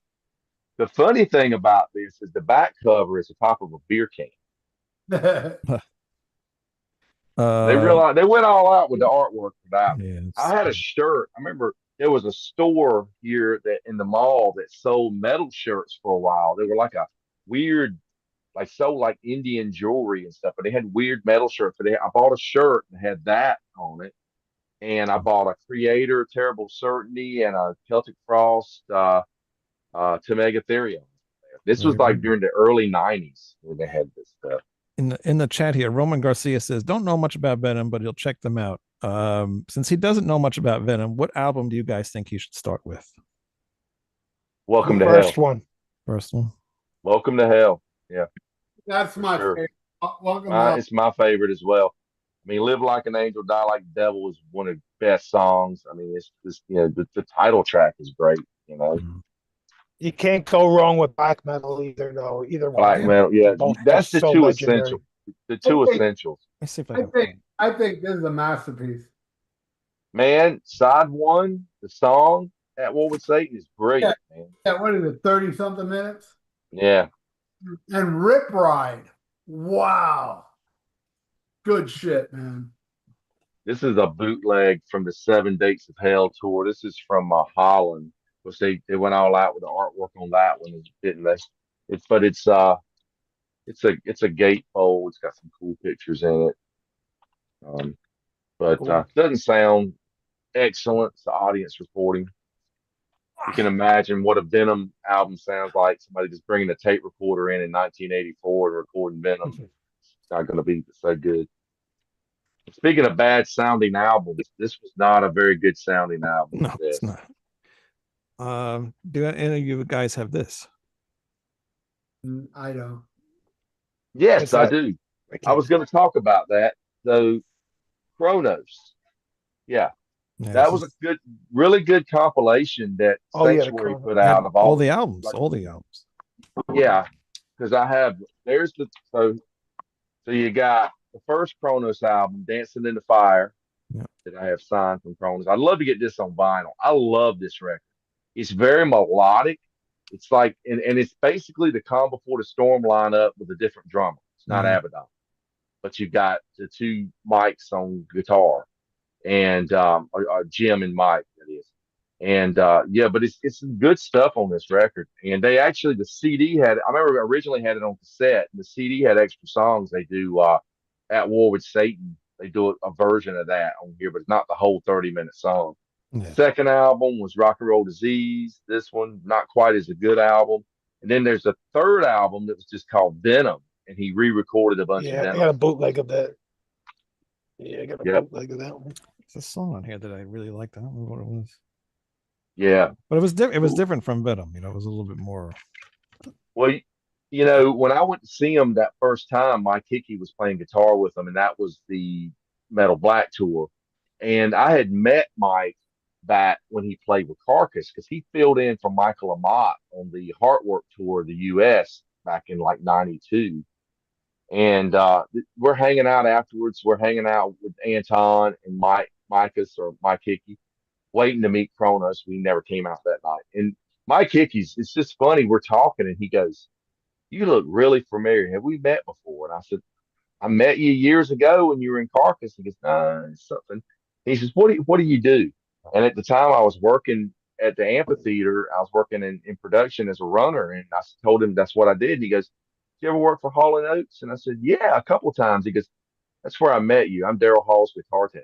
The funny thing about this is the back cover is the top of a beer can. They went all out with the artwork for that. Yeah, I had a shirt. I remember there was a store here in the mall that sold metal shirts for a while. They were like a weird, sold like Indian jewelry and stuff, but they had weird metal shirts. But I bought a shirt that had that on it, and I bought a Creator, Terrible Certainty, and a Celtic Frost, to Megatherium. This was like during the early '90s when they had this stuff. In the chat here, Roman Garcia says, "Don't know much about Venom, but he'll check them out." Since he doesn't know much about Venom, what album do you guys think he should start with? Welcome to Hell. First one. Welcome to Hell. Yeah. That's my favorite. Welcome it's my favorite as well. I mean, Live Like an Angel, Die Like the Devil is one of the best songs. I mean, it's just, the title track is great, You can't go wrong with black metal either, though. Either one. Black metal, yeah. That's the two essentials. The two essentials. Let's see if I think this is a masterpiece. Man, side one, the song At War with Satan is great, man. Yeah, what is it, 30-something minutes? Yeah. And Rip Ride. Wow. Good shit, man. This is a bootleg from the 7 Dates of Hell tour. This is from Holland. Because they went all out with the artwork on that one, didn't they? It's a gatefold. It's got some cool pictures in it. Um, but Cool. doesn't sound excellent. It's the audience reporting. You can imagine what a Venom album sounds like. Somebody just bringing a tape recorder in 1984 and recording Venom. It's not going to be so good. Speaking of bad sounding albums, this was not a very good sounding album. No, it's not. Do any of you guys have this? I don't. Yes, I do. I was going to talk about that. So, Kronos. Yeah, Yeah, that was a good, really good compilation that Oh, yeah, the Sanctuary Kronos. put out of all the albums, like, all the albums. yeah, because there's the so you got the first Kronos album, Dancing in the Fire, Yeah. that I have signed from Kronos. I'd love to get this on vinyl. I love this record. It's very melodic. It's like, and it's basically the Calm Before the Storm lineup with a different drummer. It's not Abaddon, but you've got the two mics on guitar, and or Jim and Mike, that is. And yeah, but it's some good stuff on this record. And they actually, the CD had, I remember originally had it on cassette, and the CD had extra songs. They do At War with Satan. They do a version of that on here, but it's not the whole 30-minute song. Yeah. Second album was Rock and Roll Disease. This one, not quite as a good album. And then there's a third album that was just called Venom, and he re-recorded a bunch of Yeah, I Venom. got a bootleg of that. Yeah, I got a bootleg of that one. There's a song on here that I really liked. I don't remember what it was. Yeah, but it was it was different from Venom. You know, it was a little bit more. Well, you know, when I went to see him that first time, Mike Hickey was playing guitar with him, and that was the Metal Black tour. And I had met Mike back when he played with Carcass because he filled in for Michael Amott on the Heartwork tour of the U.S. back in like '92. And we're hanging out afterwards. We're hanging out with Anton and Micus or Mike Hickey, waiting to meet Kronos. We never came out that night. And Mike Hickey's, it's just funny. We're talking, and he goes, "You look really familiar. Have we met before?" And I said, "I met you years ago when you were in Carcass." He goes, "Nah, it's something." He says, what do you do?" And at the time, I was working at the amphitheater. I was working in production as a runner, and I told him that's what I did. And he goes, "Did you ever work for Hall and Oates?" And I said, "Yeah, a couple of times." He goes, "That's where I met you. I'm Daryl Hall's guitar tech."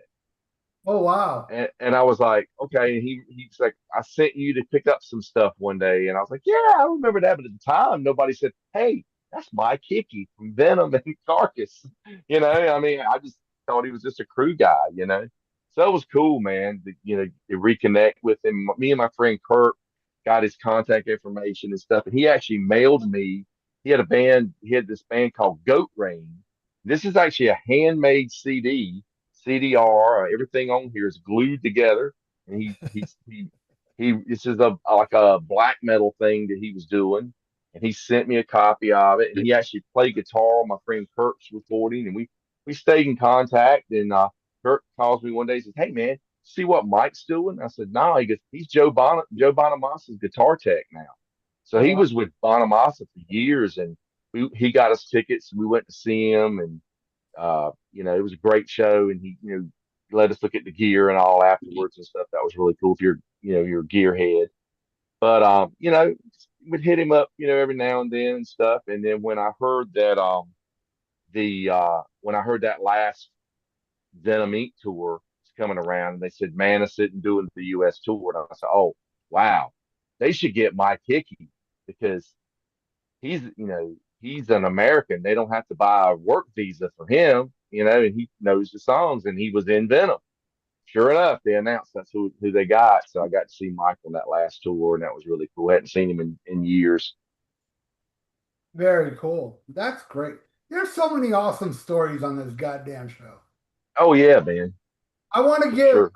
Oh wow! And I was like, okay. And he's like, "I sent you to pick up some stuff one day," and I was like, "Yeah, I remember that." But at the time, nobody said, "Hey, that's Mike Hickey from Venom and Carcass." I mean, I just thought he was just a crew guy. So it was cool, man. To reconnect with him. Me and my friend Kurt got his contact information and stuff, and he actually mailed me. He had a band. He had this band called Goat Rain. This is actually a handmade CD. CDR, everything on here is glued together. And this is like a black metal thing that he was doing. And he sent me a copy of it. And he actually played guitar on my friend Kurt's recording. And we stayed in contact. And Kurt calls me one day and says, "Hey man, see what Mike's doing?" I said, "No." He goes, "He's Joe Bonamassa's guitar tech now." So he was with Bonamassa for years, and he got us tickets, and we went to see him. And it was a great show, and he, let us look at the gear and all afterwards and stuff. That was really cool if you're a gearhead. But would hit him up, every now and then and stuff. And then when I heard that when I heard that last Venom Inc. tour was coming around, and they said Mantis isn't doing the US tour, and I said, "Oh wow, they should get Mike Hickey because he's an American. They don't have to buy a work visa for him, and he knows the songs, and he was in Venom." Sure enough, they announced that's who they got. So I got to see Mike on that last tour, and that was really cool. I hadn't seen him in years. Very cool. That's great. There's so many awesome stories on this goddamn show. Oh yeah, man. I want to Sure.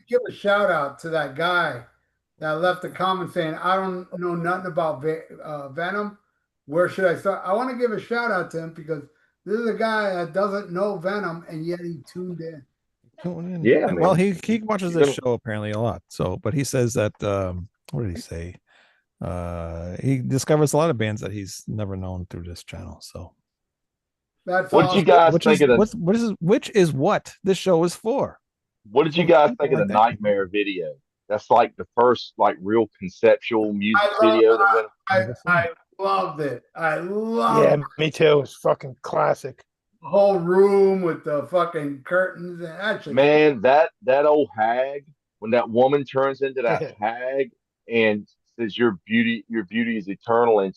give a shout out to that guy that left a comment saying, "I don't know nothing about Venom. Where should I start?" I want to give a shout out to him because this is a guy that doesn't know Venom and yet he tuned in. Yeah, man. Well, he watches this show apparently a lot. So, but he says that what did he say? He discovers a lot of bands that he's never known through this channel. So that's what did you guys think of which is what this show is for? What did you guys think of the Nightmare video? That's like the first like real conceptual music I love video that went. I loved it. I loved Yeah, me too. It's fucking classic. the whole room with the fucking curtains. And actually, Man, that old hag, when that woman turns into that hag and says your beauty is eternal, and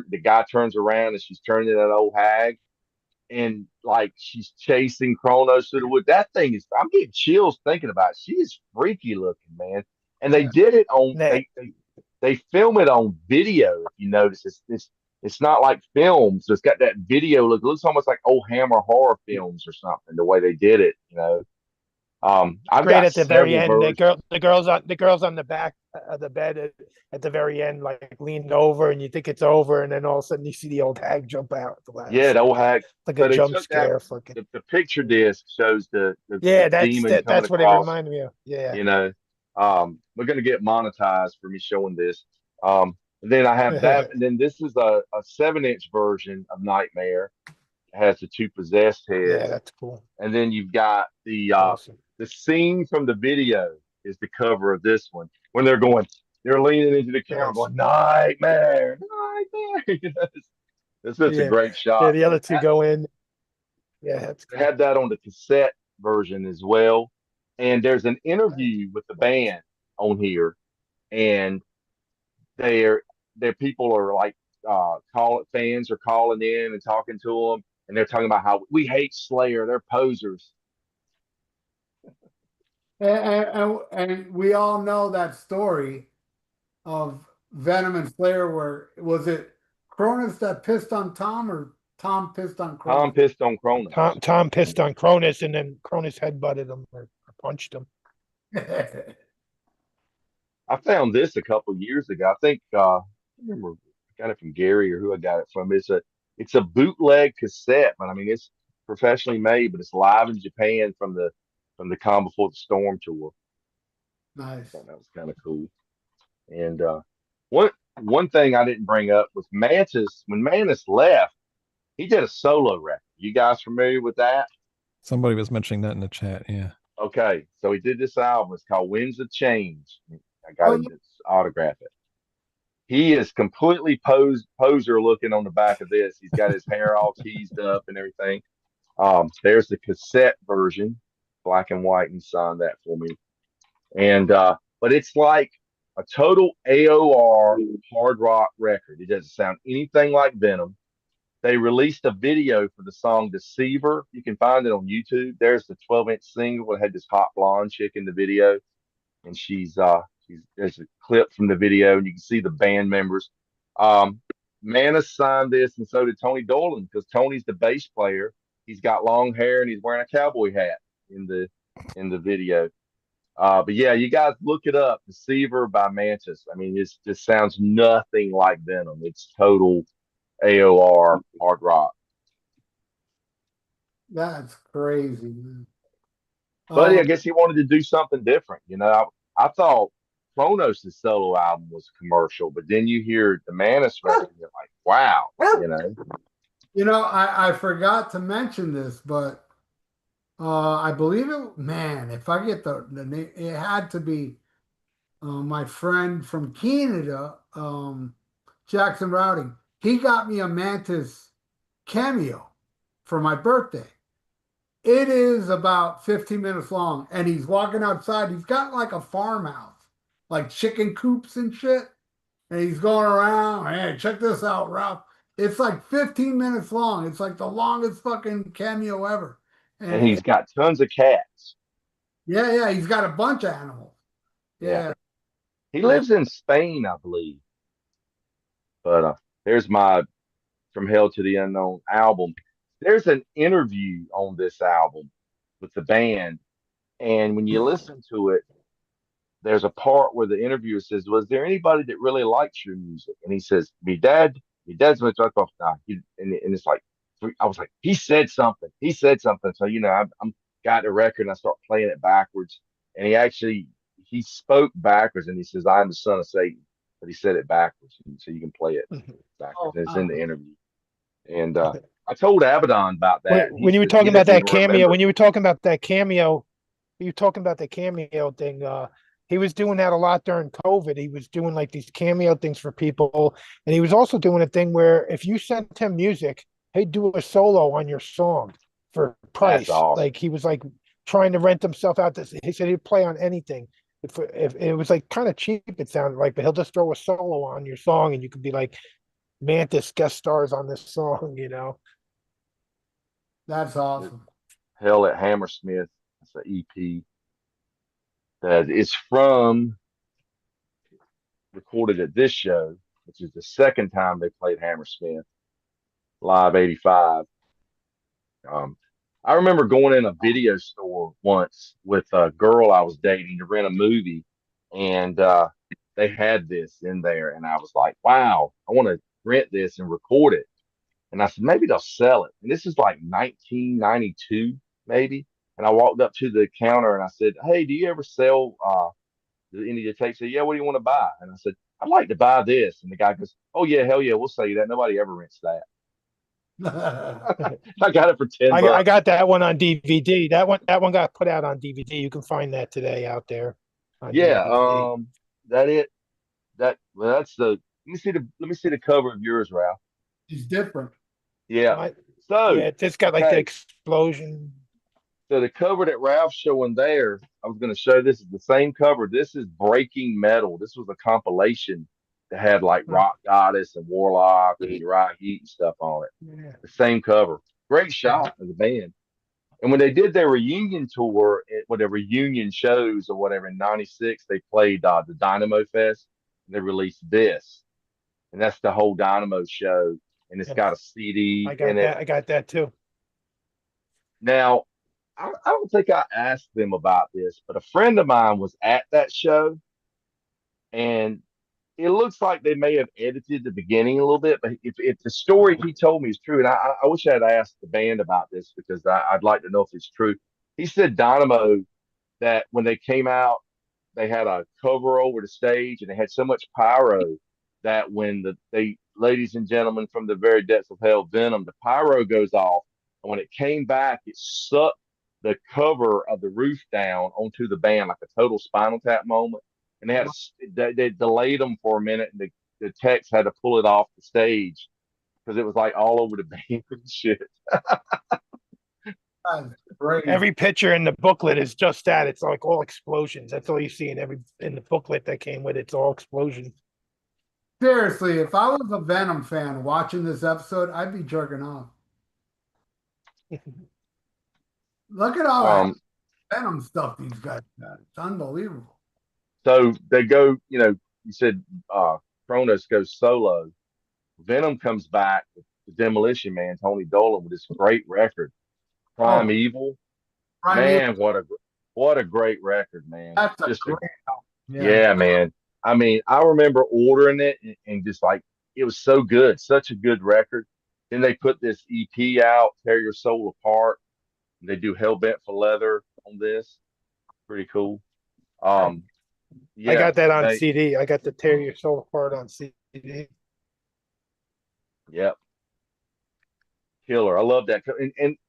the guy turns around and she's turned into that old hag, and like she's chasing Kronos through the wood. That thing is, I'm getting chills thinking about it. She is freaky looking, man. And they did it on Nah, they film it on video. If you notice, it's not like films. It's got that video look. It looks almost like old Hammer horror films or something. The way they did it, I've great got at the very several end. versions. The girls on the back of the bed at the very end, like leaning over, and you think it's over, and then all of a sudden you see the old hag jump out at the last. Yeah, the old hag. Like So a they jump took that. scare, fucking. The picture disc shows the Yeah, demon coming that's what it across. reminded me of. Yeah. You know, we're gonna get monetized for me showing this. And then I have that, and then this is a 7-inch version of Nightmare. It has the two possessed Yeah, heads, that's cool. and then you've got Awesome. the scene from the video is the cover of this one when they're leaning into the camera Nice. going Nightmare, Nightmare. It's such a Yeah. great Yeah, shot. the other two go in. Yeah, that's They cool. had that on the cassette version as well. And there's an interview with the band on here, and their people are like fans are calling in and talking to them, and they're talking about how we hate Slayer, they're posers. and we all know that story of Venom and Slayer. Where was it Cronus that pissed on Tom, or Tom pissed on Tom Cronus? pissed on Kronos. Tom pissed on Cronus, and then Cronus headbutted him or punched him. I found this a couple years ago. I think I remember I got it from Gary or who I got it from. It's a bootleg cassette, but I mean it's professionally made, but it's live in Japan from the Calm Before the Storm tour. I Nice. thought that was kind of cool. And one thing I didn't bring up was Mantis. When Mantis left, he did a solo record. You guys familiar with that? Somebody was mentioning that in the chat. Yeah. Okay, so he did this album. It's called Winds of Change. I got Oh, him to autograph it. He is completely poser looking on the back of this. He's got his hair all teased up and everything. There's the cassette version, black and white, and signed that for me. And but it's like a total AOR hard rock record. It doesn't sound anything like Venom. They released a video for the song Deceiver. You can find it on YouTube. There's the 12-inch single. It had this hot blonde chick in the video, and she's there's a clip from the video, and you can see the band members. Manus signed this, and so did Tony Dolan, because Tony's the bass player. He's got long hair and he's wearing a cowboy hat in the video. But yeah, you guys look it up. Deceiver by Mantis. I mean, it just sounds nothing like Venom. It's total AOR hard rock. That's crazy, man. But I guess he wanted to do something different. I thought Kronos' solo album was commercial, but then you hear the Manus record, and you're like, wow, I forgot to mention this, but I believe it. Man, if I get the name, it had to be my friend from Canada, Jackson Routing. He got me a Mantis cameo for my birthday. It is about 15 minutes long, and he's walking outside. He's got like a farmhouse, like chicken coops and shit. And he's going around. Hey, check this out, Ralph. It's like 15 minutes long. It's like the longest fucking cameo ever. and he's got tons of cats. Yeah, he's got a bunch of animals. Yeah. He lives in Spain, I believe. But there's my From Hell to the Unknown album. There's an interview on this album with the band, and when you listen to it, there's a part where the interviewer says, "Was there anybody that really likes your music?" And he says, "Me dad. My dad's my talk off now." And it's like, I was like, he said something. He said something. So I'm got the record and I start playing it backwards. And he spoke backwards, and he says, "I'm the son of Satan," but he said it backwards, and so you can play it backwards. And it's in the interview. And I told Abaddon about that. When you were talking about that cameo, when you were talking about that cameo, thing. he was doing that a lot during COVID. He was doing like these cameo things for people, and he was also doing a thing where if you sent him music, he'd do a solo on your song for That's price. awesome. Like he was like trying to rent himself out. This he said he'd play on anything. If it was like kind of cheap, it sounded like, but he'll just throw a solo on your song, and you could be like, Mantis guest stars on this song, you know. That's awesome. Hell at Hammersmith. That's an EP that is from recorded at this show, which is the second time they played Hammersmith Live '85. Um, I remember going in a video store once with a girl I was dating to rent a movie, and they had this in there, and I was like, "Wow, I want to rent this and record it." And I said, maybe they'll sell it. And this is like 1992, maybe. And I walked up to the counter and I said, "Hey, do you ever sell any of your tapes?" He said, "Yeah, what do you want to buy?" And I said, "I'd like to buy this." And the guy goes, "Oh yeah, hell yeah, we'll sell you that. Nobody ever rents that." I got it for 10 I bucks. got that one on DVD. That one got put out on DVD. You can find that today out there on Yeah, DVD. that it that well, that's the let me see the cover of yours, Ralph. He's different. Yeah. My- So yeah, it's got like the okay, explosion. so the cover that Ralph's showing there, I was going to show this is the same cover. This is Breaking Metal. This was a compilation that had like Hmm. Rock Goddess and Warlock and Uriah Heat and stuff on it. Yeah. The same cover. Great shot of the band. And when they did their reunion tour, their reunion shows or whatever in '96, they played the Dynamo Fest. And they released this, and that's the whole Dynamo show. And it's Yep. got a CD I got in it. that. I got that too. Now, I don't think I asked them about this, but a friend of mine was at that show, and it looks like they may have edited the beginning a little bit. But if the story he told me is true, and I wish I had asked the band about this because I'd like to know if it's true. He said Dynamo that when they came out, they had a cover over the stage, and they had so much pyro that when ladies and gentlemen from the very depths of hell, Venom, the pyro goes off, and when it came back, it sucked the cover of the roof down onto the band like a total Spinal Tap moment. And they delayed them for a minute, and the techs had to pull it off the stage because it was like all over the band and shit. That's great. Every picture in the booklet is just that. It's like all explosions. That's all you see in the booklet that came with it. It's all explosions. Seriously, if I was a Venom fan watching this episode, I'd be jerking off. Look at all that Venom stuff these guys got. It's unbelievable. So they go, you said Kronos goes solo. Venom comes back with the Demolition Man, Tony Dolan, with this great record, Primeval. Man, what a great record, man. That's just great album. yeah, man. I mean, I remember ordering it and just like it was so good, such a good record. Then they put this EP out, Tear Your Soul Apart. And they do Hell Bent for Leather on this. Pretty cool. Yeah, I got that on CD. I got the Tear Your Soul Apart on CD. Yep. Killer. I love that.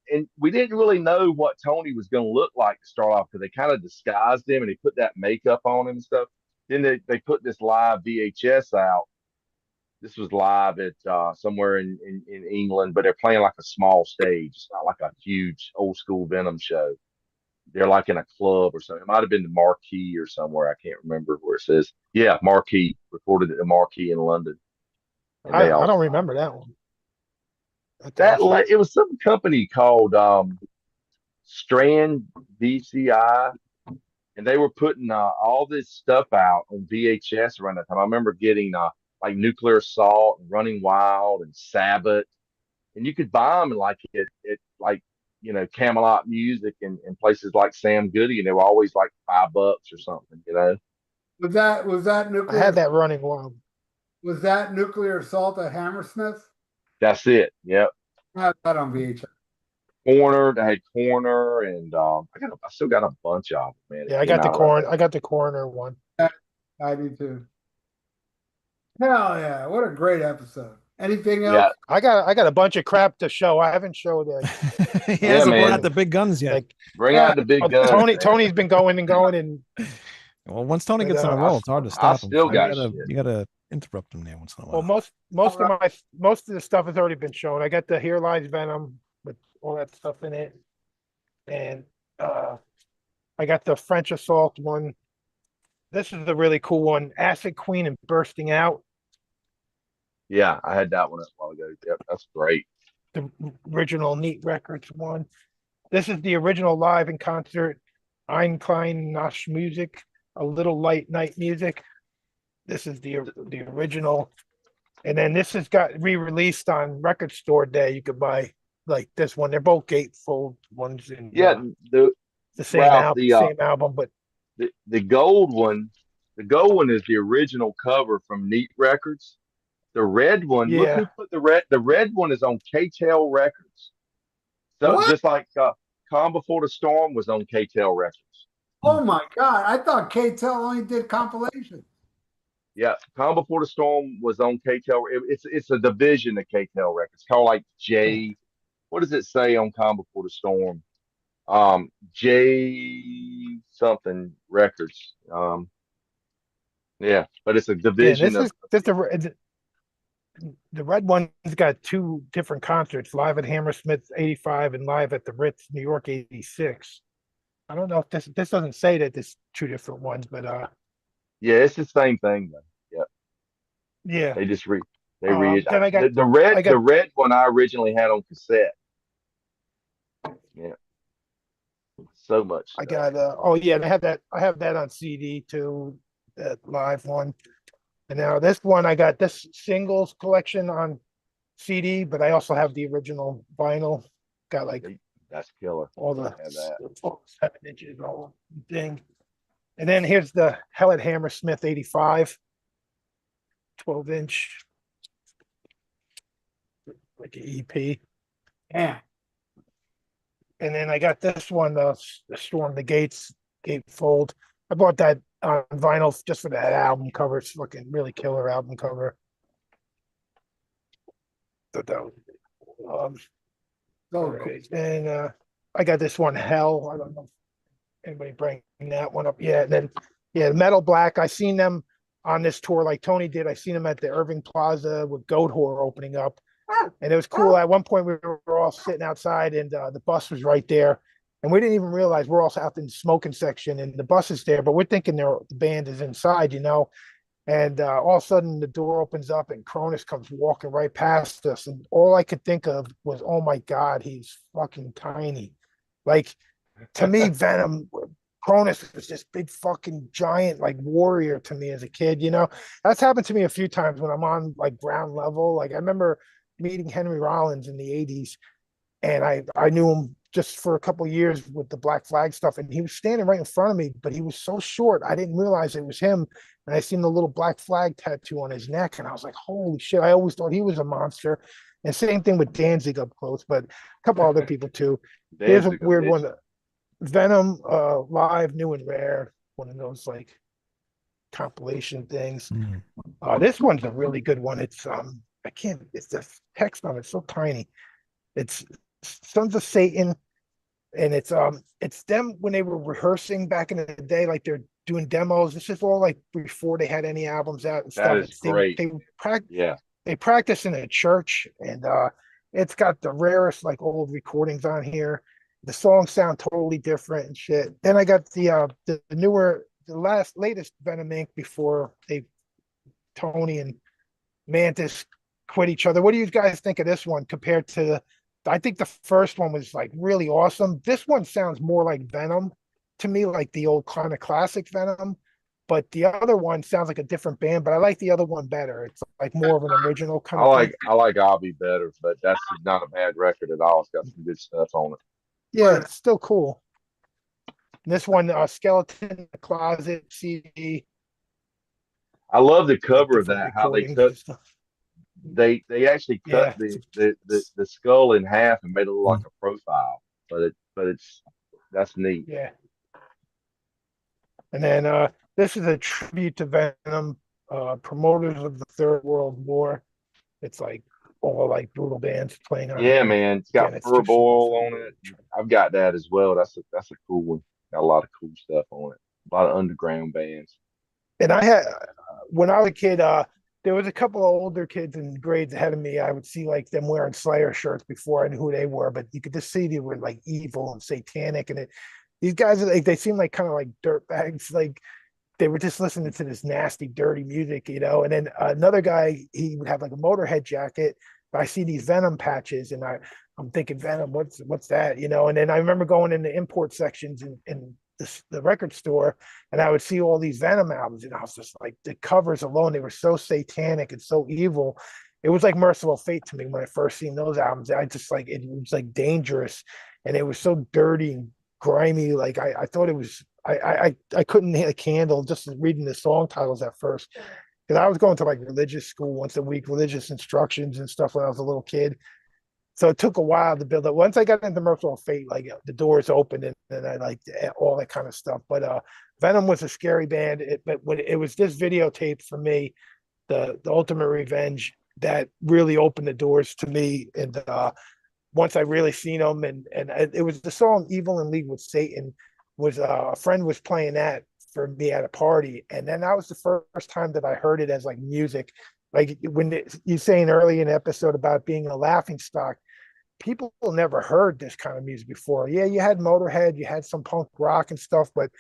And we didn't really know what Tony was going to look like to start off because they kind of disguised him and they put that makeup on him and stuff. Then they put this live VHS out. This was live at somewhere in England, but they're playing like a small stage. It's not like a huge old school Venom show. They're like in a club or something. It might have been the Marquee or somewhere. I can't remember where it says. Yeah, Marquee, recorded at the Marquee in London. I don't remember that one. It was some company called Strand VCI, and they were putting all this stuff out on VHS around that time. I remember getting like Nuclear Assault and Running Wild and Sabbath, and you could buy them in like it like Camelot Music and places like Sam Goody, and they were always like $5 or something. Was that Nuclear? I had that Running Wild. Was that Nuclear Assault at Hammersmith? That's it. Yep. I had that on VHS. Corner. They had Corner, and I still got a bunch of them, man. Yeah, I got the Corner. I got the Corner one. I do too. Hell yeah! What a great episode. Anything else? Yeah. I got a bunch of crap to show. I haven't showed it. He hasn't man. brought out the big guns yet. Like, Bring out the big guns. Tony's been going and going, and Well, once Tony But, gets on a roll, it's hard to I stop him. still So got you shit. gotta interrupt him there once in a well, while. most of the stuff has already been shown. I got the Here Lies Venom with all that stuff in it, and I got the French Assault one. This is the really cool one, Acid Queen and Bursting Out. Yeah, I had that one a while ago. Yep, that's great. The original Neat Records one. This is the original live in concert, Ein klein Nacht Music, a little light night music. This is the original, and then this has got re-released on Record Store Day. You could buy like this one. They're both gatefold ones, and Yeah, the the same Ralph, album, but the gold one, the gold one is the original cover from Neat Records. The red one, look yeah, who put the red one is on K-Tel Records. So What? just like Calm Before the Storm was on K-Tel Records. Oh my God! I thought K-Tel only did compilations. Yeah, Calm Before the Storm was on K-Tel. It's a division of K-Tel Records called like J. What does it say on Calm Before the Storm? J something Records. Yeah, but it's a yeah. division This of. is the red one's got two different concerts: live at Hammersmith '85 and live at the Ritz New York '86. I don't know if this doesn't say that there's two different ones, but Yeah, it's the same thing though. Yeah, yeah. they just re they re Then the red one I originally had on cassette. Yeah, so much I stuff. got oh yeah, I have that on CD too, that live one. And now this one I got this singles collection on CD, but I also have the original vinyl. Got like That's killer. all the I have that. 7 inches all thing. And then here's the Hell at Hammersmith 85, 12-inch, like an EP. Yeah. And then I got this one, the Storm the Gates gatefold. I bought that on vinyl just for that album cover. It's fucking really killer album cover. Um, So right. And I got this one, Hell. I don't know if anybody bring that one up. Yeah, and then yeah, Metal Black. I seen them on this tour like Tony did. I seen them at the Irving Plaza with Goat Whore opening up. And it was cool. At one point, we were all sitting outside, and the bus was right there, and we didn't even realize we're also out in the smoking section, and the bus is there, but we're thinking the band is inside, you know. And all of a sudden, the door opens up, and Kronos comes walking right past us, and all I could think of was, "Oh my God, he's fucking tiny." Like to me, Venom, Kronos was this big fucking giant like warrior to me as a kid. You know, that's happened to me a few times when I'm on like ground level. Like I remember meeting Henry Rollins in the '80s, and I knew him just for a couple of years with the Black Flag stuff, and he was standing right in front of me, but he was so short I didn't realize it was him. And I seen the little Black Flag tattoo on his neck, and I was like, "Holy shit!" I always thought he was a monster. And same thing with Danzig up close, but a couple other people too. Here's a Danzig a weird bitch. one: Venom, live, new and rare. One of those like compilation things. Hmm. This one's a really good one. It's I can't. It's the text on it so tiny. It's Sons of Satan, and it's them when they were rehearsing back in the day, like they're doing demos. This is all like before they had any albums out and That stuff. is great. Yeah. They practice in a church, and it's got the rarest like old recordings on here. The songs sound totally different and shit. Then I got the newer, the latest Venom Inc. before Tony and Mantis quit each other. What do you guys think of this one compared to I think the first one was like really awesome. This one sounds more like Venom to me, like the old kind of classic Venom. But the other one sounds like a different band, but I like the other one better. It's like more of an original kind of thing. I like I'll Be Better, but that's not a bad record at all. It's got some good stuff on it. Yeah, it's still cool. And this one, Skeleton in the Closet CD, I love the like cover of different that, how they recordings cut and stuff. they actually cut Yeah, the skull in half and made it look like a profile. But it's that's neat. yeah. And then this is a tribute to Venom, promoters of the Third World War. It's like all like brutal bands playing on Yeah, here. man. It's Again, got it's too small Furboil for on me. it. I've got that as well. That's a cool one. Got a lot of cool stuff on it. A lot of underground bands. And I had when I was a kid, there was a couple of older kids in grades ahead of me. I would see like them wearing Slayer shirts before I knew who they were, but you could just see they were like evil and satanic. And these guys are like they seem like kind of like dirt bags, like they were just listening to this nasty, dirty music, you know. And then another guy, he would have like a Motorhead jacket. But I see these Venom patches, and I'm thinking Venom, what's that, you know? And then I remember going in the import sections in the record store, and I would see all these Venom albums, and I was just like, the covers alone, they were so satanic and so evil. It was like Merciful Fate to me when I first seen those albums. I just like it was like dangerous, and it was so dirty and grimy. Like I thought it was. I couldn't hit a candle just reading the song titles at first because I was going to like religious school once a week, religious instructions and stuff when I was a little kid. So it took a while to build up. Once I got into Merciful Fate, like the doors opened and I liked all that kind of stuff. But Venom was a scary band. But when it was this videotape for me, the Ultimate Revenge, that really opened the doors to me. And once I really seen them, and it was the song "Evil in League with Satan." Was a friend was playing that for me at a party, and then that was the first time that I heard it as like music. Like when you saying early in the episode about being a laughing stock, people never heard this kind of music before. Yeah, you had Motorhead, you had some punk rock and stuff, but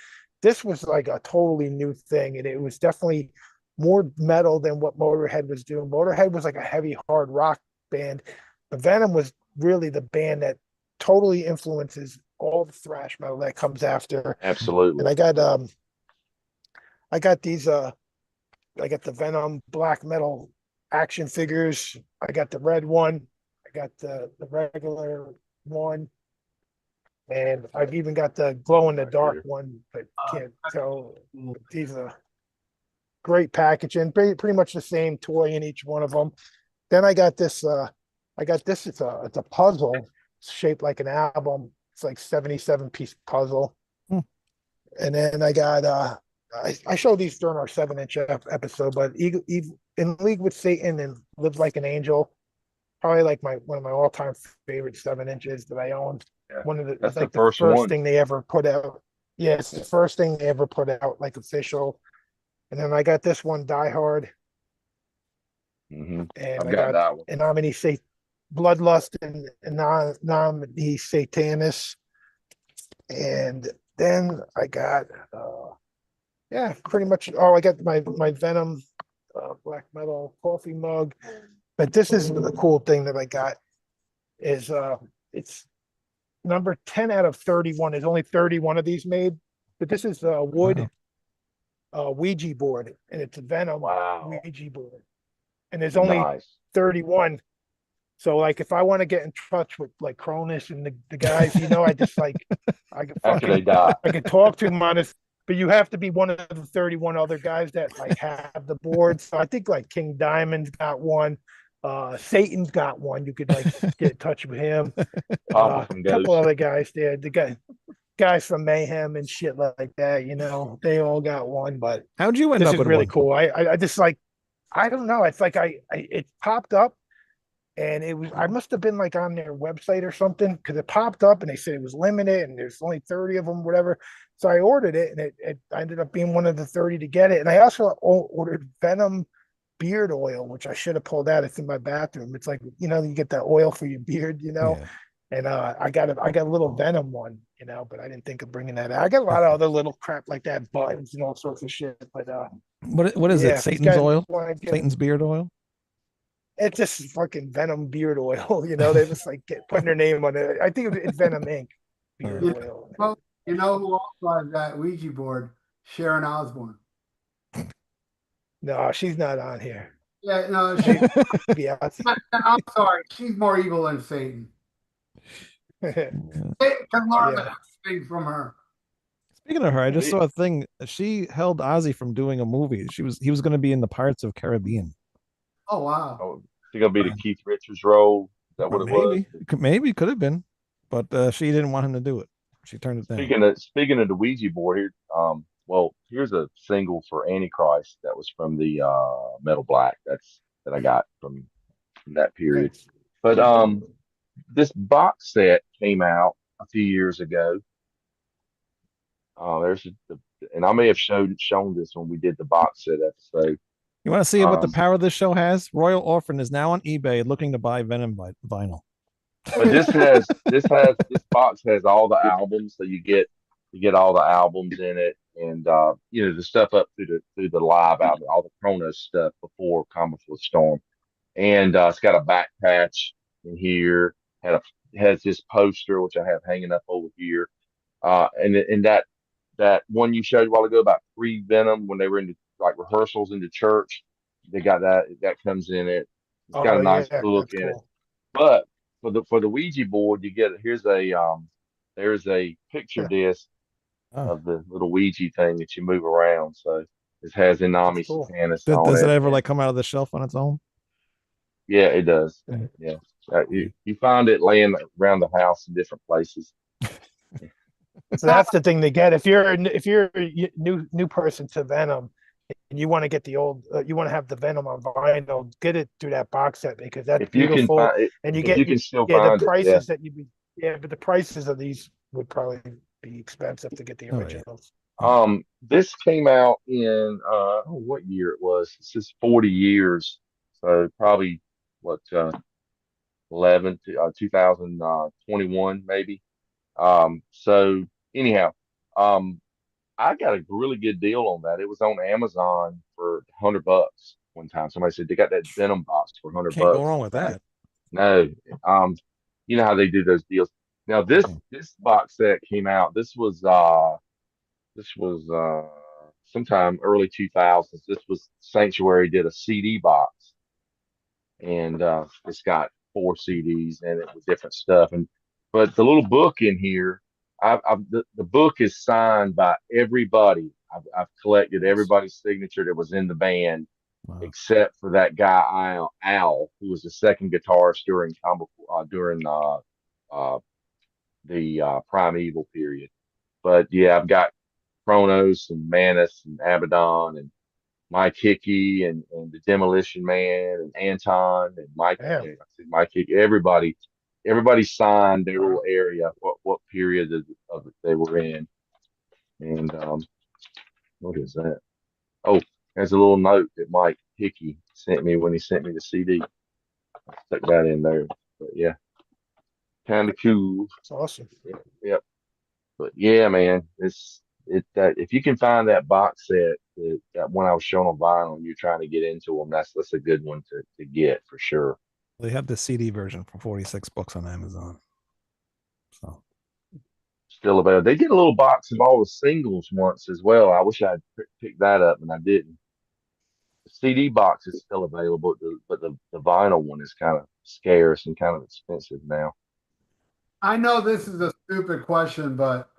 this was like a totally new thing, and it was definitely more metal than what Motorhead was doing. Motorhead was like a heavy hard rock band, but Venom was really the band that totally influences all the thrash metal that comes after. Absolutely. And I got these I got the Venom black metal action figures. I got the red one. I got the regular one. And I've even got the glow in the dark one, but can't tell. These are great packaging, pretty much the same toy in each one of them. Then I got this it's a puzzle shaped like an album. It's like 77 piece puzzle. Hmm. And then I got I showed these during our 7-inch episode, but in League with Satan and Live Like an Angel, probably like one of my all-time favorite 7-inches that I owned. Yeah. One of That's like the first first one. thing they ever put out. Yeah, it's the first thing they ever put out, like official. And then I got this one, Die Hard, and I've I got got that one. Nominee Say Bloodlust and Nominee Satanus. And then I got yeah, pretty much. Oh, I got my Venom black metal coffee mug. But this is the cool thing that I got is it's number 10 out of 31. There's only 31 of these made, but this is a wood Ouija board, and it's a Venom Wow. Ouija board, and there's only Nice. 31. So like if I want to get in touch with like Kronos and the guys, you know, I just like I can After they fucking die. I can talk to them on this, but you have to be one of the 31 other guys that like have the board. So I think like King Diamond's got one, Satan's got one. You could like get in touch with him. Papa A from couple Ghost. other guys there, the guys from Mayhem and shit like that, you know, they all got one, but How'd you end this up is with really one? cool. I just like I don't know. It's like it popped up and it was I must have been like on their website or something because it popped up and they said it was limited and there's only 30 of them, whatever. So I ordered it and it ended up being one of the 30 to get it. And I also ordered Venom beard oil, which I should have pulled out. It's in my bathroom. It's like, you know, you get that oil for your beard, you know. Yeah. And I got a little Venom one, you know, but I didn't think of bringing that out. I got a lot of other little crap like that, buttons and all sorts of shit. But What is it? yeah, if these Satan's guys oil? want to get Satan's beard oil? it's just fucking Venom beard oil, you know. They just like putting their name on it. I think it's Venom Inc. beard Yeah. oil. Well, you know who also has that Ouija board? Sharon Osbourne. No, she's not on here. Yeah, no, she. Yeah. I'm sorry. She's more evil than Satan. Yeah. Satan can learn Yeah. thing from her. Speaking of her, I just saw a thing. She held Ozzy from doing a movie. He was going to be in the Pirates of Caribbean. Oh wow. Oh, is it gonna be the Keith Richards role? Is that Or what it was? maybe could have been, but she didn't want him to do it. She turned it down. Speaking of the Ouija board here, well, here's a single for Antichrist that was from the Metal Black. That I got from that period. Nice. But this box set came out a few years ago. There's the and I may have shown this when we did the box set episode. You want to see what the Um, power this show has? Royal Orphan is now on eBay looking to buy Venom vinyl. but this box has all the albums, so you get all the albums in it, and the stuff up through the live album, all the Kronos stuff before Comic Book Storm, and it's got a back patch in here. Has this poster which I have hanging up over here, and that one you showed a while ago about pre Venom when they were in like rehearsals in the church, they got that comes in it. It's got Oh a yeah, nice book that's in it, cool. but for the Ouija board, there's a picture disc Oh. of the little Ouija thing that you move around. So it has That's Inami cool. Satanis on Does it it, ever and like come out of the shelf on its own? yeah, it does. Yeah. Yeah, you find it laying around the house in different places. So that's the thing to get if you're a new person to Venom and you want to get the old you want to have the Venom on vinyl, get it through that box set because that's If you can beautiful. find it, And you if you get can still yeah the find it, yeah. prices that you be yeah, but the prices of these would probably be expensive to get the Oh yeah. originals. Yeah. This came out in what year it was? This is 40 years, so probably what 2021 maybe. So anyhow, um, I got a really good deal on that. It was on Amazon for $100 one time. Somebody said they got that Venom box for hundred Can't go bucks. wrong with that. No, um, you know how they do those deals. Now this Mhm. this box set came out. This was sometime early 2000s. This was Sanctuary did a CD box, and it's got 4 CDs in it with different stuff. And but the little book in here, the book is signed by everybody. I've collected everybody's signature that was in the band, Wow. except for that guy Al, who was the second guitarist during the Primeval period. But yeah, I've got Kronos and Mantis and Abaddon and Mike Hickey and the Demolition Man and Anton and Damn. Mike Hickey. Everybody signed their little area, what period of it they were in. And what is that? Oh, there's a little note that Mike Hickey sent me when he sent me the CD. I stuck that in there. But yeah, kind of cool. It's awesome. Yep. But yeah, man, that if you can find that box set, that one I was showing on vinyl, and you're trying to get into them, that's a good one to get for sure. They have the CD version for $46 on Amazon. So Still available. They did a little box of all the singles once as well. I wish I'd picked that up, and I didn't. The CD box is still available, but the vinyl one is kind of scarce and kind of expensive now. I know this is a stupid question, but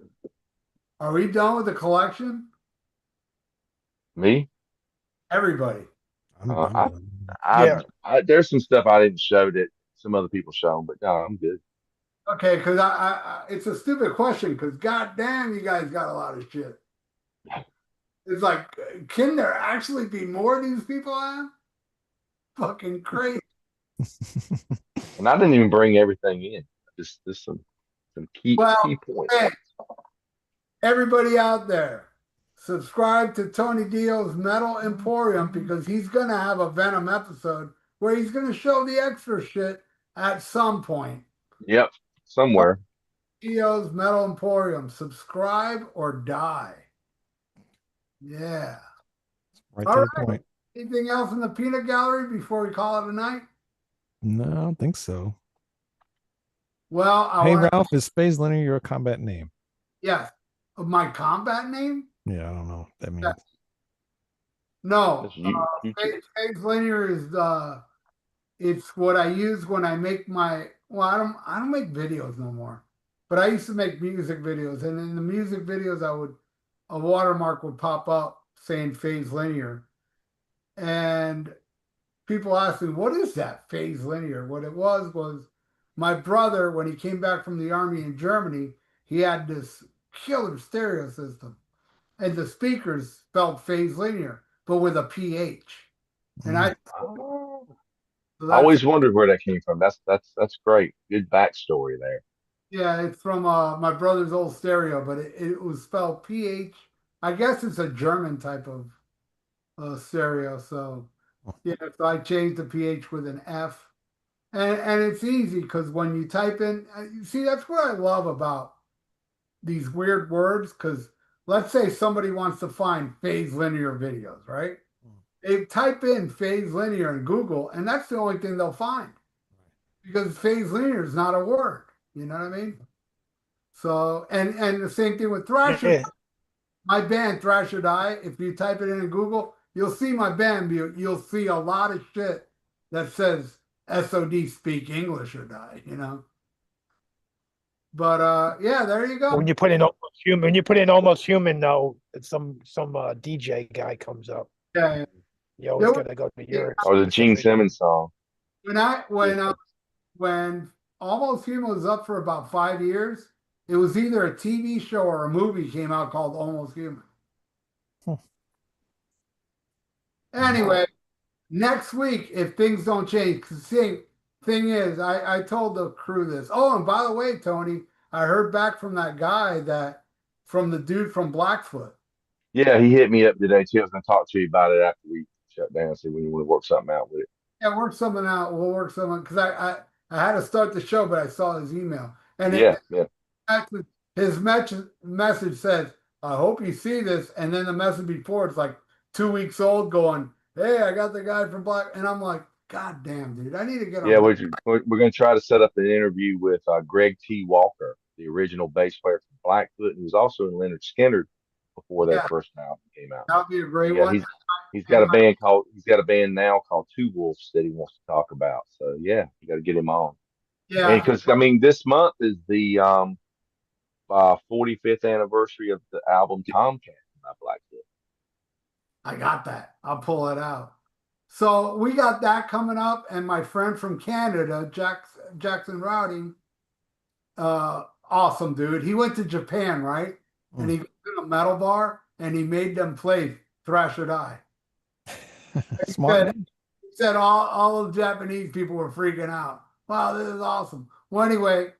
are we done with the collection? Me, Everybody. I'm, uh, I'm I, done. Yeah. there's some stuff I didn't show that some other people shown, but no, I'm good. Okay, because it's a stupid question because goddamn, you guys got a lot of shit. It's like, can there actually be more of these people have? Fucking crazy. And I didn't even bring everything in. Just some key Well, key points. hey, everybody out there, subscribe to Tony Dio's Metal Emporium because he's going to have a Venom episode where he's going to show the extra shit at some point. Yep, somewhere. Dio's Metal Emporium. Subscribe or die. Yeah. Right All to right. the point. Anything else in the peanut gallery before we call it a night? No, I don't think so. Well, I Hey want to, Ralph, is Phase Linear your combat name? yes. My combat name? Yeah, I don't know what that means. Yeah. No. That's YouTube. Phase linear is it's what I use when I make I don't make videos no more. But I used to make music videos, and in the music videos a watermark would pop up saying phase linear. And people ask me, what is that phase linear? What it was my brother, when he came back from the army in Germany, he had this killer stereo system. And the speakers spelled phase linear, but with a PH. And I Oh. so I that's always wondered where that came from. That's great. Good backstory there. yeah, it's from my brother's old stereo, but it was spelled PH I guess it's a German type of stereo. So yeah, so I changed the PH with an F, and it's easy because when you type in, you see that's what I love about these weird words. Because let's say somebody wants to find phase linear videos, right? They type in phase linear in Google, and that's the only thing they'll find because phase linear is not a word. You know what I mean? So, and the same thing with Thrasher. Yeah. My band Thrash or Die. If you type it in Google, you'll see my band. You'll see a lot of shit that says SOD speak English or die. You know. But yeah, there you go. When you put in almost human though, some DJ guy comes up. Yeah, yeah. You always There gotta go to your Or the Gene specific. Simmons song. when I when Almost Human was up for about 5 years, it was either a TV show or a movie came out called Almost Human. Hmm. Anyway, next week, if things don't change, because thing is, I told the crew this. Oh, and by the way, Tony, I heard back from that guy from the dude from Blackfoot. Yeah, he hit me up today too. I was gonna talk to you about it after we shut down, see when you want to work something out with it. Yeah, work something out. We'll work something because I had to start the show, but I saw his email and Yeah, yeah. his message says, "I hope you see this," and then the message before it's like 2 weeks old, going, "Hey, I got the guy from Black," and I'm like, "God damn, dude, I need to get Yeah, on." we're going to try to set up an interview with Greg T. Walker, the original bass player from Blackfoot, and he was also in Leonard Skinner before that Yeah, first album came out. that'll be a great Yeah, one. he's got a band now called Two Wolves that he wants to talk about. So yeah, you got to get him on. And Yeah, because I mean, this month is the 45th anniversary of the album Tomcat by Blackfoot. I got that. I'll pull it out. So we got that coming up, and my friend from Canada, Jackson Routing, awesome dude. He went to Japan, right? And he Mm. went to a metal bar and he made them play Thrash or Die. He Smart said, man. he said all the Japanese people were freaking out. Wow, this is awesome. Well, anyway,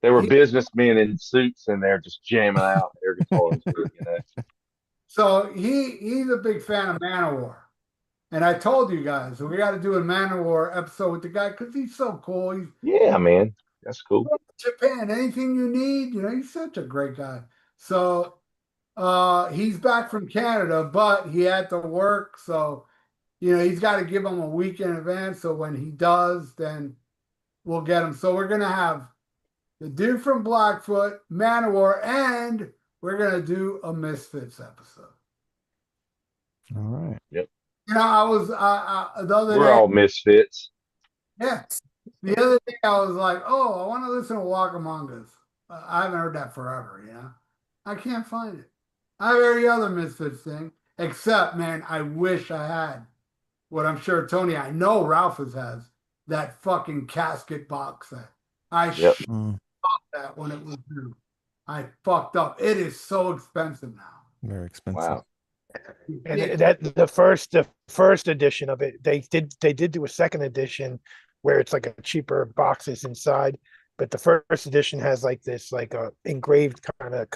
They were he businessmen in suits and they're just jamming out air guitar into it, you know. so he's a big fan of Manowar. And I told you guys, so we got to do a Manowar episode with the guy because he's so cool. He's Yeah, man, that's cool. Japan, anything you need, he's such a great guy. So he's back from Canada, but he had to work, so he's got to give him a week in advance. So when he does, then we'll get him. So we're gonna have the dude from Blackfoot, Manowar, and we're gonna do a Misfits episode. All right. Yep. I was the other We're day, all misfits. yeah, the other day I was like, oh, I want to listen to Walk Among Us. I haven't heard that forever. I can't find it. I have every other Misfits thing, except, man, I wish I had what I'm sure Tony, I know Ralph has that fucking casket box set. I Yep. Mm, that when it was new. I fucked up. It is so expensive now. very expensive. Wow. And Yeah, that the first edition of it, they did do a second edition where it's like a cheaper boxes inside, but the first edition has like this engraved kind of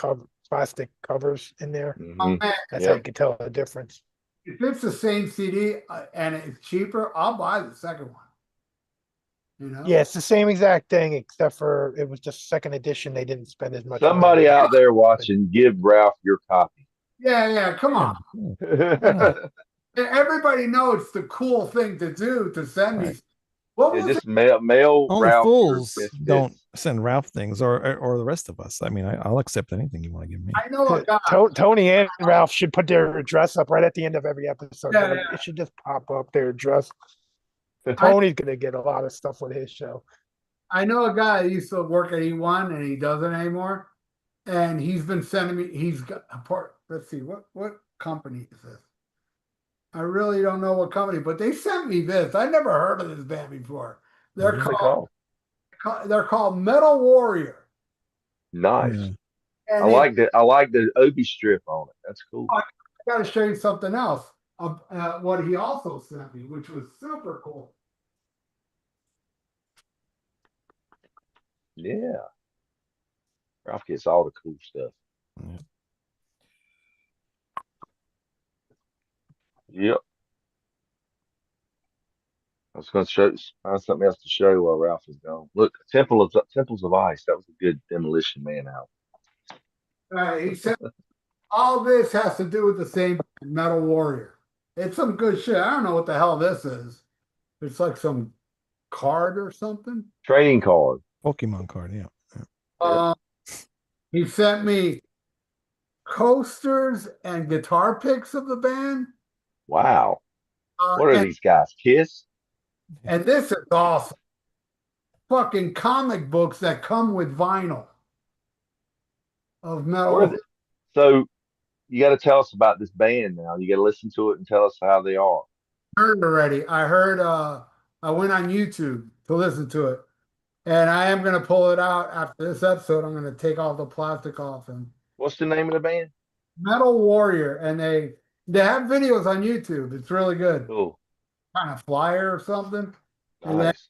plastic covers in there. oh, Hmm. man, That's how you Yep. can tell the difference. if it's the same CD and it's cheaper, I'll buy the second one. Yeah, it's the same exact thing except for it was just second edition. They didn't spend as much money. Somebody out there watching, give Ralph your copy. Yeah, come Yeah, on. yeah, why not? Everybody knows it's the cool thing to do to send me. Right. What was it? Just mail Only Ralph your fools misfits. don't send Ralph things, or the rest of us. I mean, I'll accept anything you want to give me. I know a guy. Tony and Ralph should put their address up right at the end of every episode. Yeah, yeah. It should just pop up their address. I, Tony's gonna get a lot of stuff with his show. I know a guy that used to work at E1 and he doesn't anymore. And he's been sending me, he's got a part. Let's see, what company is this? I really don't know what company, but they sent me this. I never heard of this band before. They're What's it called called? they're called Metal Warrior. Nice. Yeah. And I like that. I like the Obi strip on it. That's cool. I got to show you something else. What he also sent me, which was super cool. Yeah. Ralph gets all the cool stuff. Yeah. Yep. I was going to find something else to show you while Ralph is gone. Look, Temples of Ice. That was a good Demolition Man album. He said all this has to do with the same Metal Warrior. It's some good shit. I don't know what the hell this is. It's like some card or something. Trading card. Pokemon card, yeah. Uh, he sent me coasters and guitar picks of the band. Wow. What are And, these guys? Kiss? and this is awesome. Fucking comic books that come with vinyl of Metal What are Warrior. So you got to tell us about this band now. You got to listen to it and tell us how they are. Heard it already. I heard I went on YouTube to listen to it. And I am gonna pull it out after this episode. I'm gonna take all the plastic off and What's the name of the band? Metal Warrior. And they have videos on YouTube. It's really good. Cool. Kind of flyer or something. And Nice.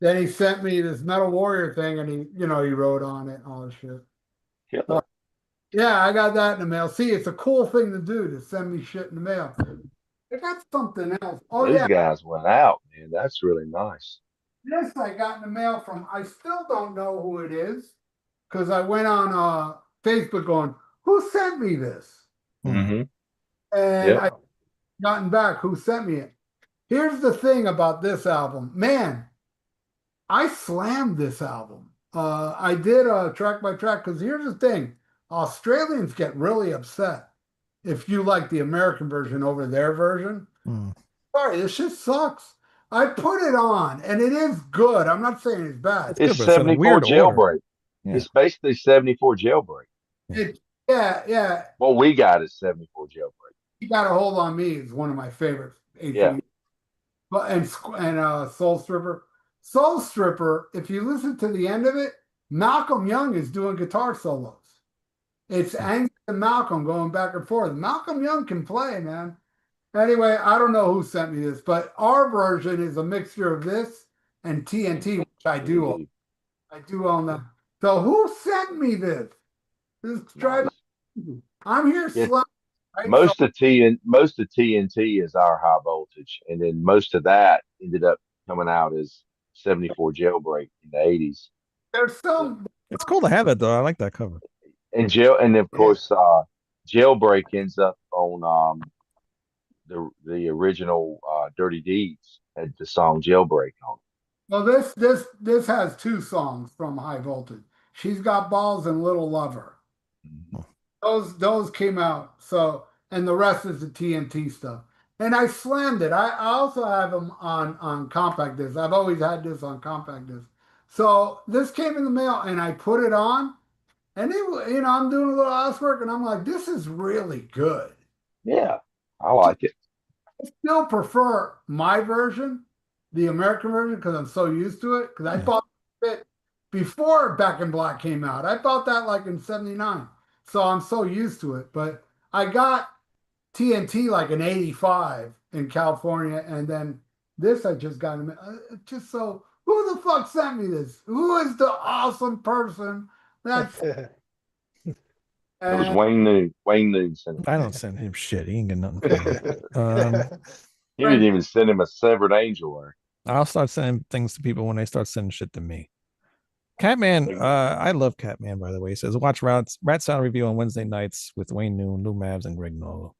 then he sent me this Metal Warrior thing and he wrote on it and all this shit. Killer. Yeah, I got that in the mail. See, it's a cool thing to do to send me shit in the mail. I got something else. Oh Those yeah. guys went out, man. That's really nice. This I got in the mail from, I still don't know who it is because I went on Facebook going, who sent me this? Mm-hmm. And Yep. I gotten back who sent me it. Here's the thing about this album. Man, I slammed this album. I did a track by track because here's the thing. Australians get really upset if you like the American version over their version. Sorry, this shit sucks. I put it on, and it is good. I'm not saying it's bad. It's good, It's but it's in a 74 weird order. jailbreak. Yeah. It's basically 74 jailbreak. Yeah. What we got is 74 jailbreak. You Got a Hold on Me is one of my favorites. Yeah. But and Soul Stripper. Soul Stripper, if you listen to the end of it, Malcolm Young is doing guitar solos. It's Angus and Malcolm going back and forth. Malcolm Young can play, man. Anyway, I don't know who sent me this, but our version is a mixture of this and TNT, which I do own. I do own that. So who sent me this? This drive. I'm here Yeah. slumped. Right? Most of TNT is our high voltage, and then most of that ended up coming out as 74 jailbreak in the 80s. There's some. It's cool to have it though. I like that cover. And of course, jailbreak ends up on the original Dirty Deeds had the song Jailbreak on. Well, this has two songs from High Voltage. She's Got Balls and Little Lover. Mm-hmm. Those came out. So, and the rest is the TNT stuff. And I slammed it. I also have them on compact disc. I've always had this on compact disc. So this came in the mail and I put it on, and I'm doing a little housework and I'm like, this is really good. Yeah, I like it. I still prefer my version, the American version, because I'm so used to it. Because I bought it before Back in Black came out. I bought that like in '79. So I'm so used to it. But I got TNT like in '85 in California. And then this I just got. Just so, who the fuck sent me this? Who is the awesome person? That's. It was Wayne Noon. Wayne Noon sent it. I don't send him shit. He ain't get nothing. He didn't even send him a severed angel. Or I'll start sending things to people when they start sending shit to me. Catman, I love Catman, by the way. He says, watch Rat Sound Review on Wednesday nights with Wayne Noon, Lou Mavs, and Greg Nolo.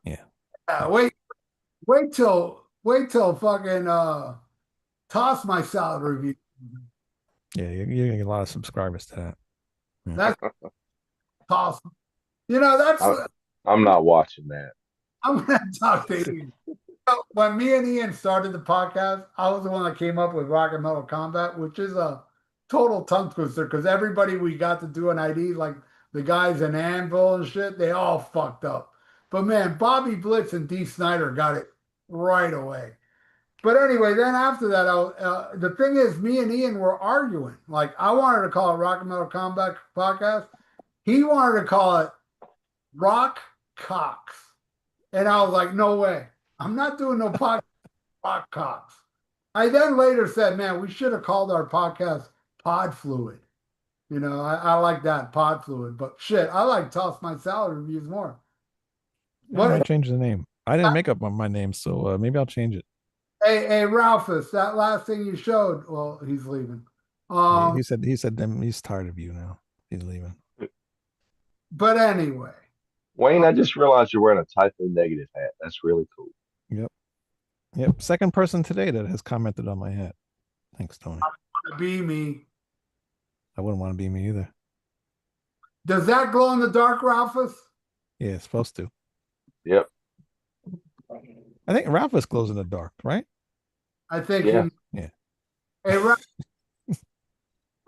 Yeah. Wait till fucking Toss My Salad Review. Yeah, you're gonna get a lot of subscribers to that. Yeah. That's awesome. That's. I'm not watching that. I'm gonna talk to Ian. When me and Ian started the podcast, I was the one that came up with Rock and Metal Combat, which is a total tongue twister because everybody we got to do an ID, like the guys in Anvil and shit, they all fucked up. But man, Bobby Blitz and Dee Snider got it right away. But anyway, then after that, the thing is, me and Ian were arguing. Like, I wanted to call it Rock and Metal Combat Podcast. He wanted to call it Rock Cox. And I was like, no way. I'm not doing no podcast Rock Cox. I then later said, man, we should have called our podcast Pod Fluid. I like that, Pod Fluid. But shit, I like Toss My Salad Reviews more. Why change the name? I didn't make up my name, so maybe I'll change it. Hey, Ralphus, that last thing you showed. Well, he's leaving. He said them. He's tired of you now. He's leaving. But anyway, Wayne, I just realized you're wearing a typo negative hat. That's really cool. Yep. Second person today that has commented on my hat. Thanks, Tony. be me. I wouldn't want to be me either. Does that glow in the dark, Ralphus? Yeah, it's supposed to. Yep. I think Ralphus glows in the dark, right? I think. Yeah. Yeah. Hey,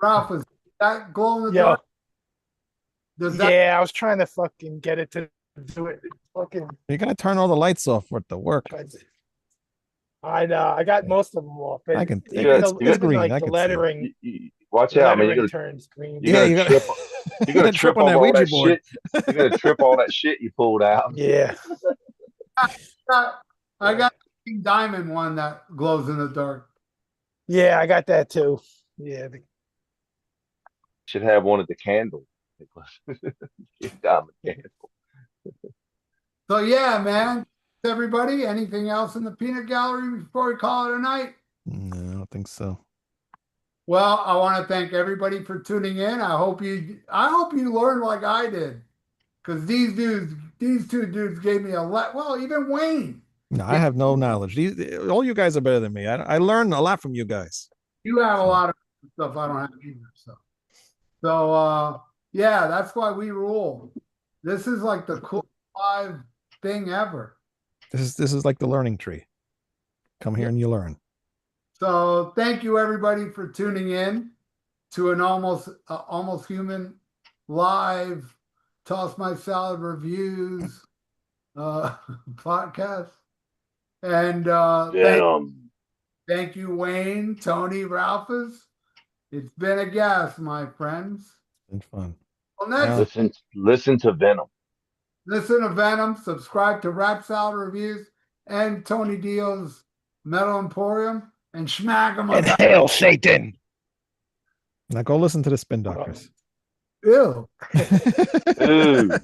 Ralphus, that glow in the Yeah. dark. Does that? Yeah, I was trying to fucking get it to do it. Fucking. You gotta turn all the lights off for it to work. I know. I got most of them off. I can. Even It's even green. like I the can see it. lettering. Watch The out, man. lettering turns green. You're Yeah, gonna you're gonna trip on over that all Ouija that board. shit. You're gonna trip all that shit you pulled out. Yeah. I got the King Diamond one that glows in the dark. Yeah, I got that too. Yeah. Should have one of the candle. Diamond candle. So yeah, man. Everybody, anything else in the peanut gallery before we call it a night? No, I don't think so. Well, I want to thank everybody for tuning in. I hope you learned like I did. Because these two dudes gave me a lot. Well, even Wayne. No, I have no knowledge. All you guys are better than me. I learned a lot from you guys. You have a lot of stuff I don't have either. So yeah, that's why we rule. This is like the cool live thing ever. This is like the learning tree. Come here and you learn. So thank you everybody for tuning in to an almost human live Toss My Salad reviews podcast. And thank you, Wayne, Tony, Ralphus. It's been a gas, my friends. It's been fun. Well, next, Listen to Venom. listen to Venom, subscribe to Rap Salad Reviews and Tony Dio's Metal Emporium, and smack them And hail Satan. Now go listen to the Spin Doctors. Ew. Ooh.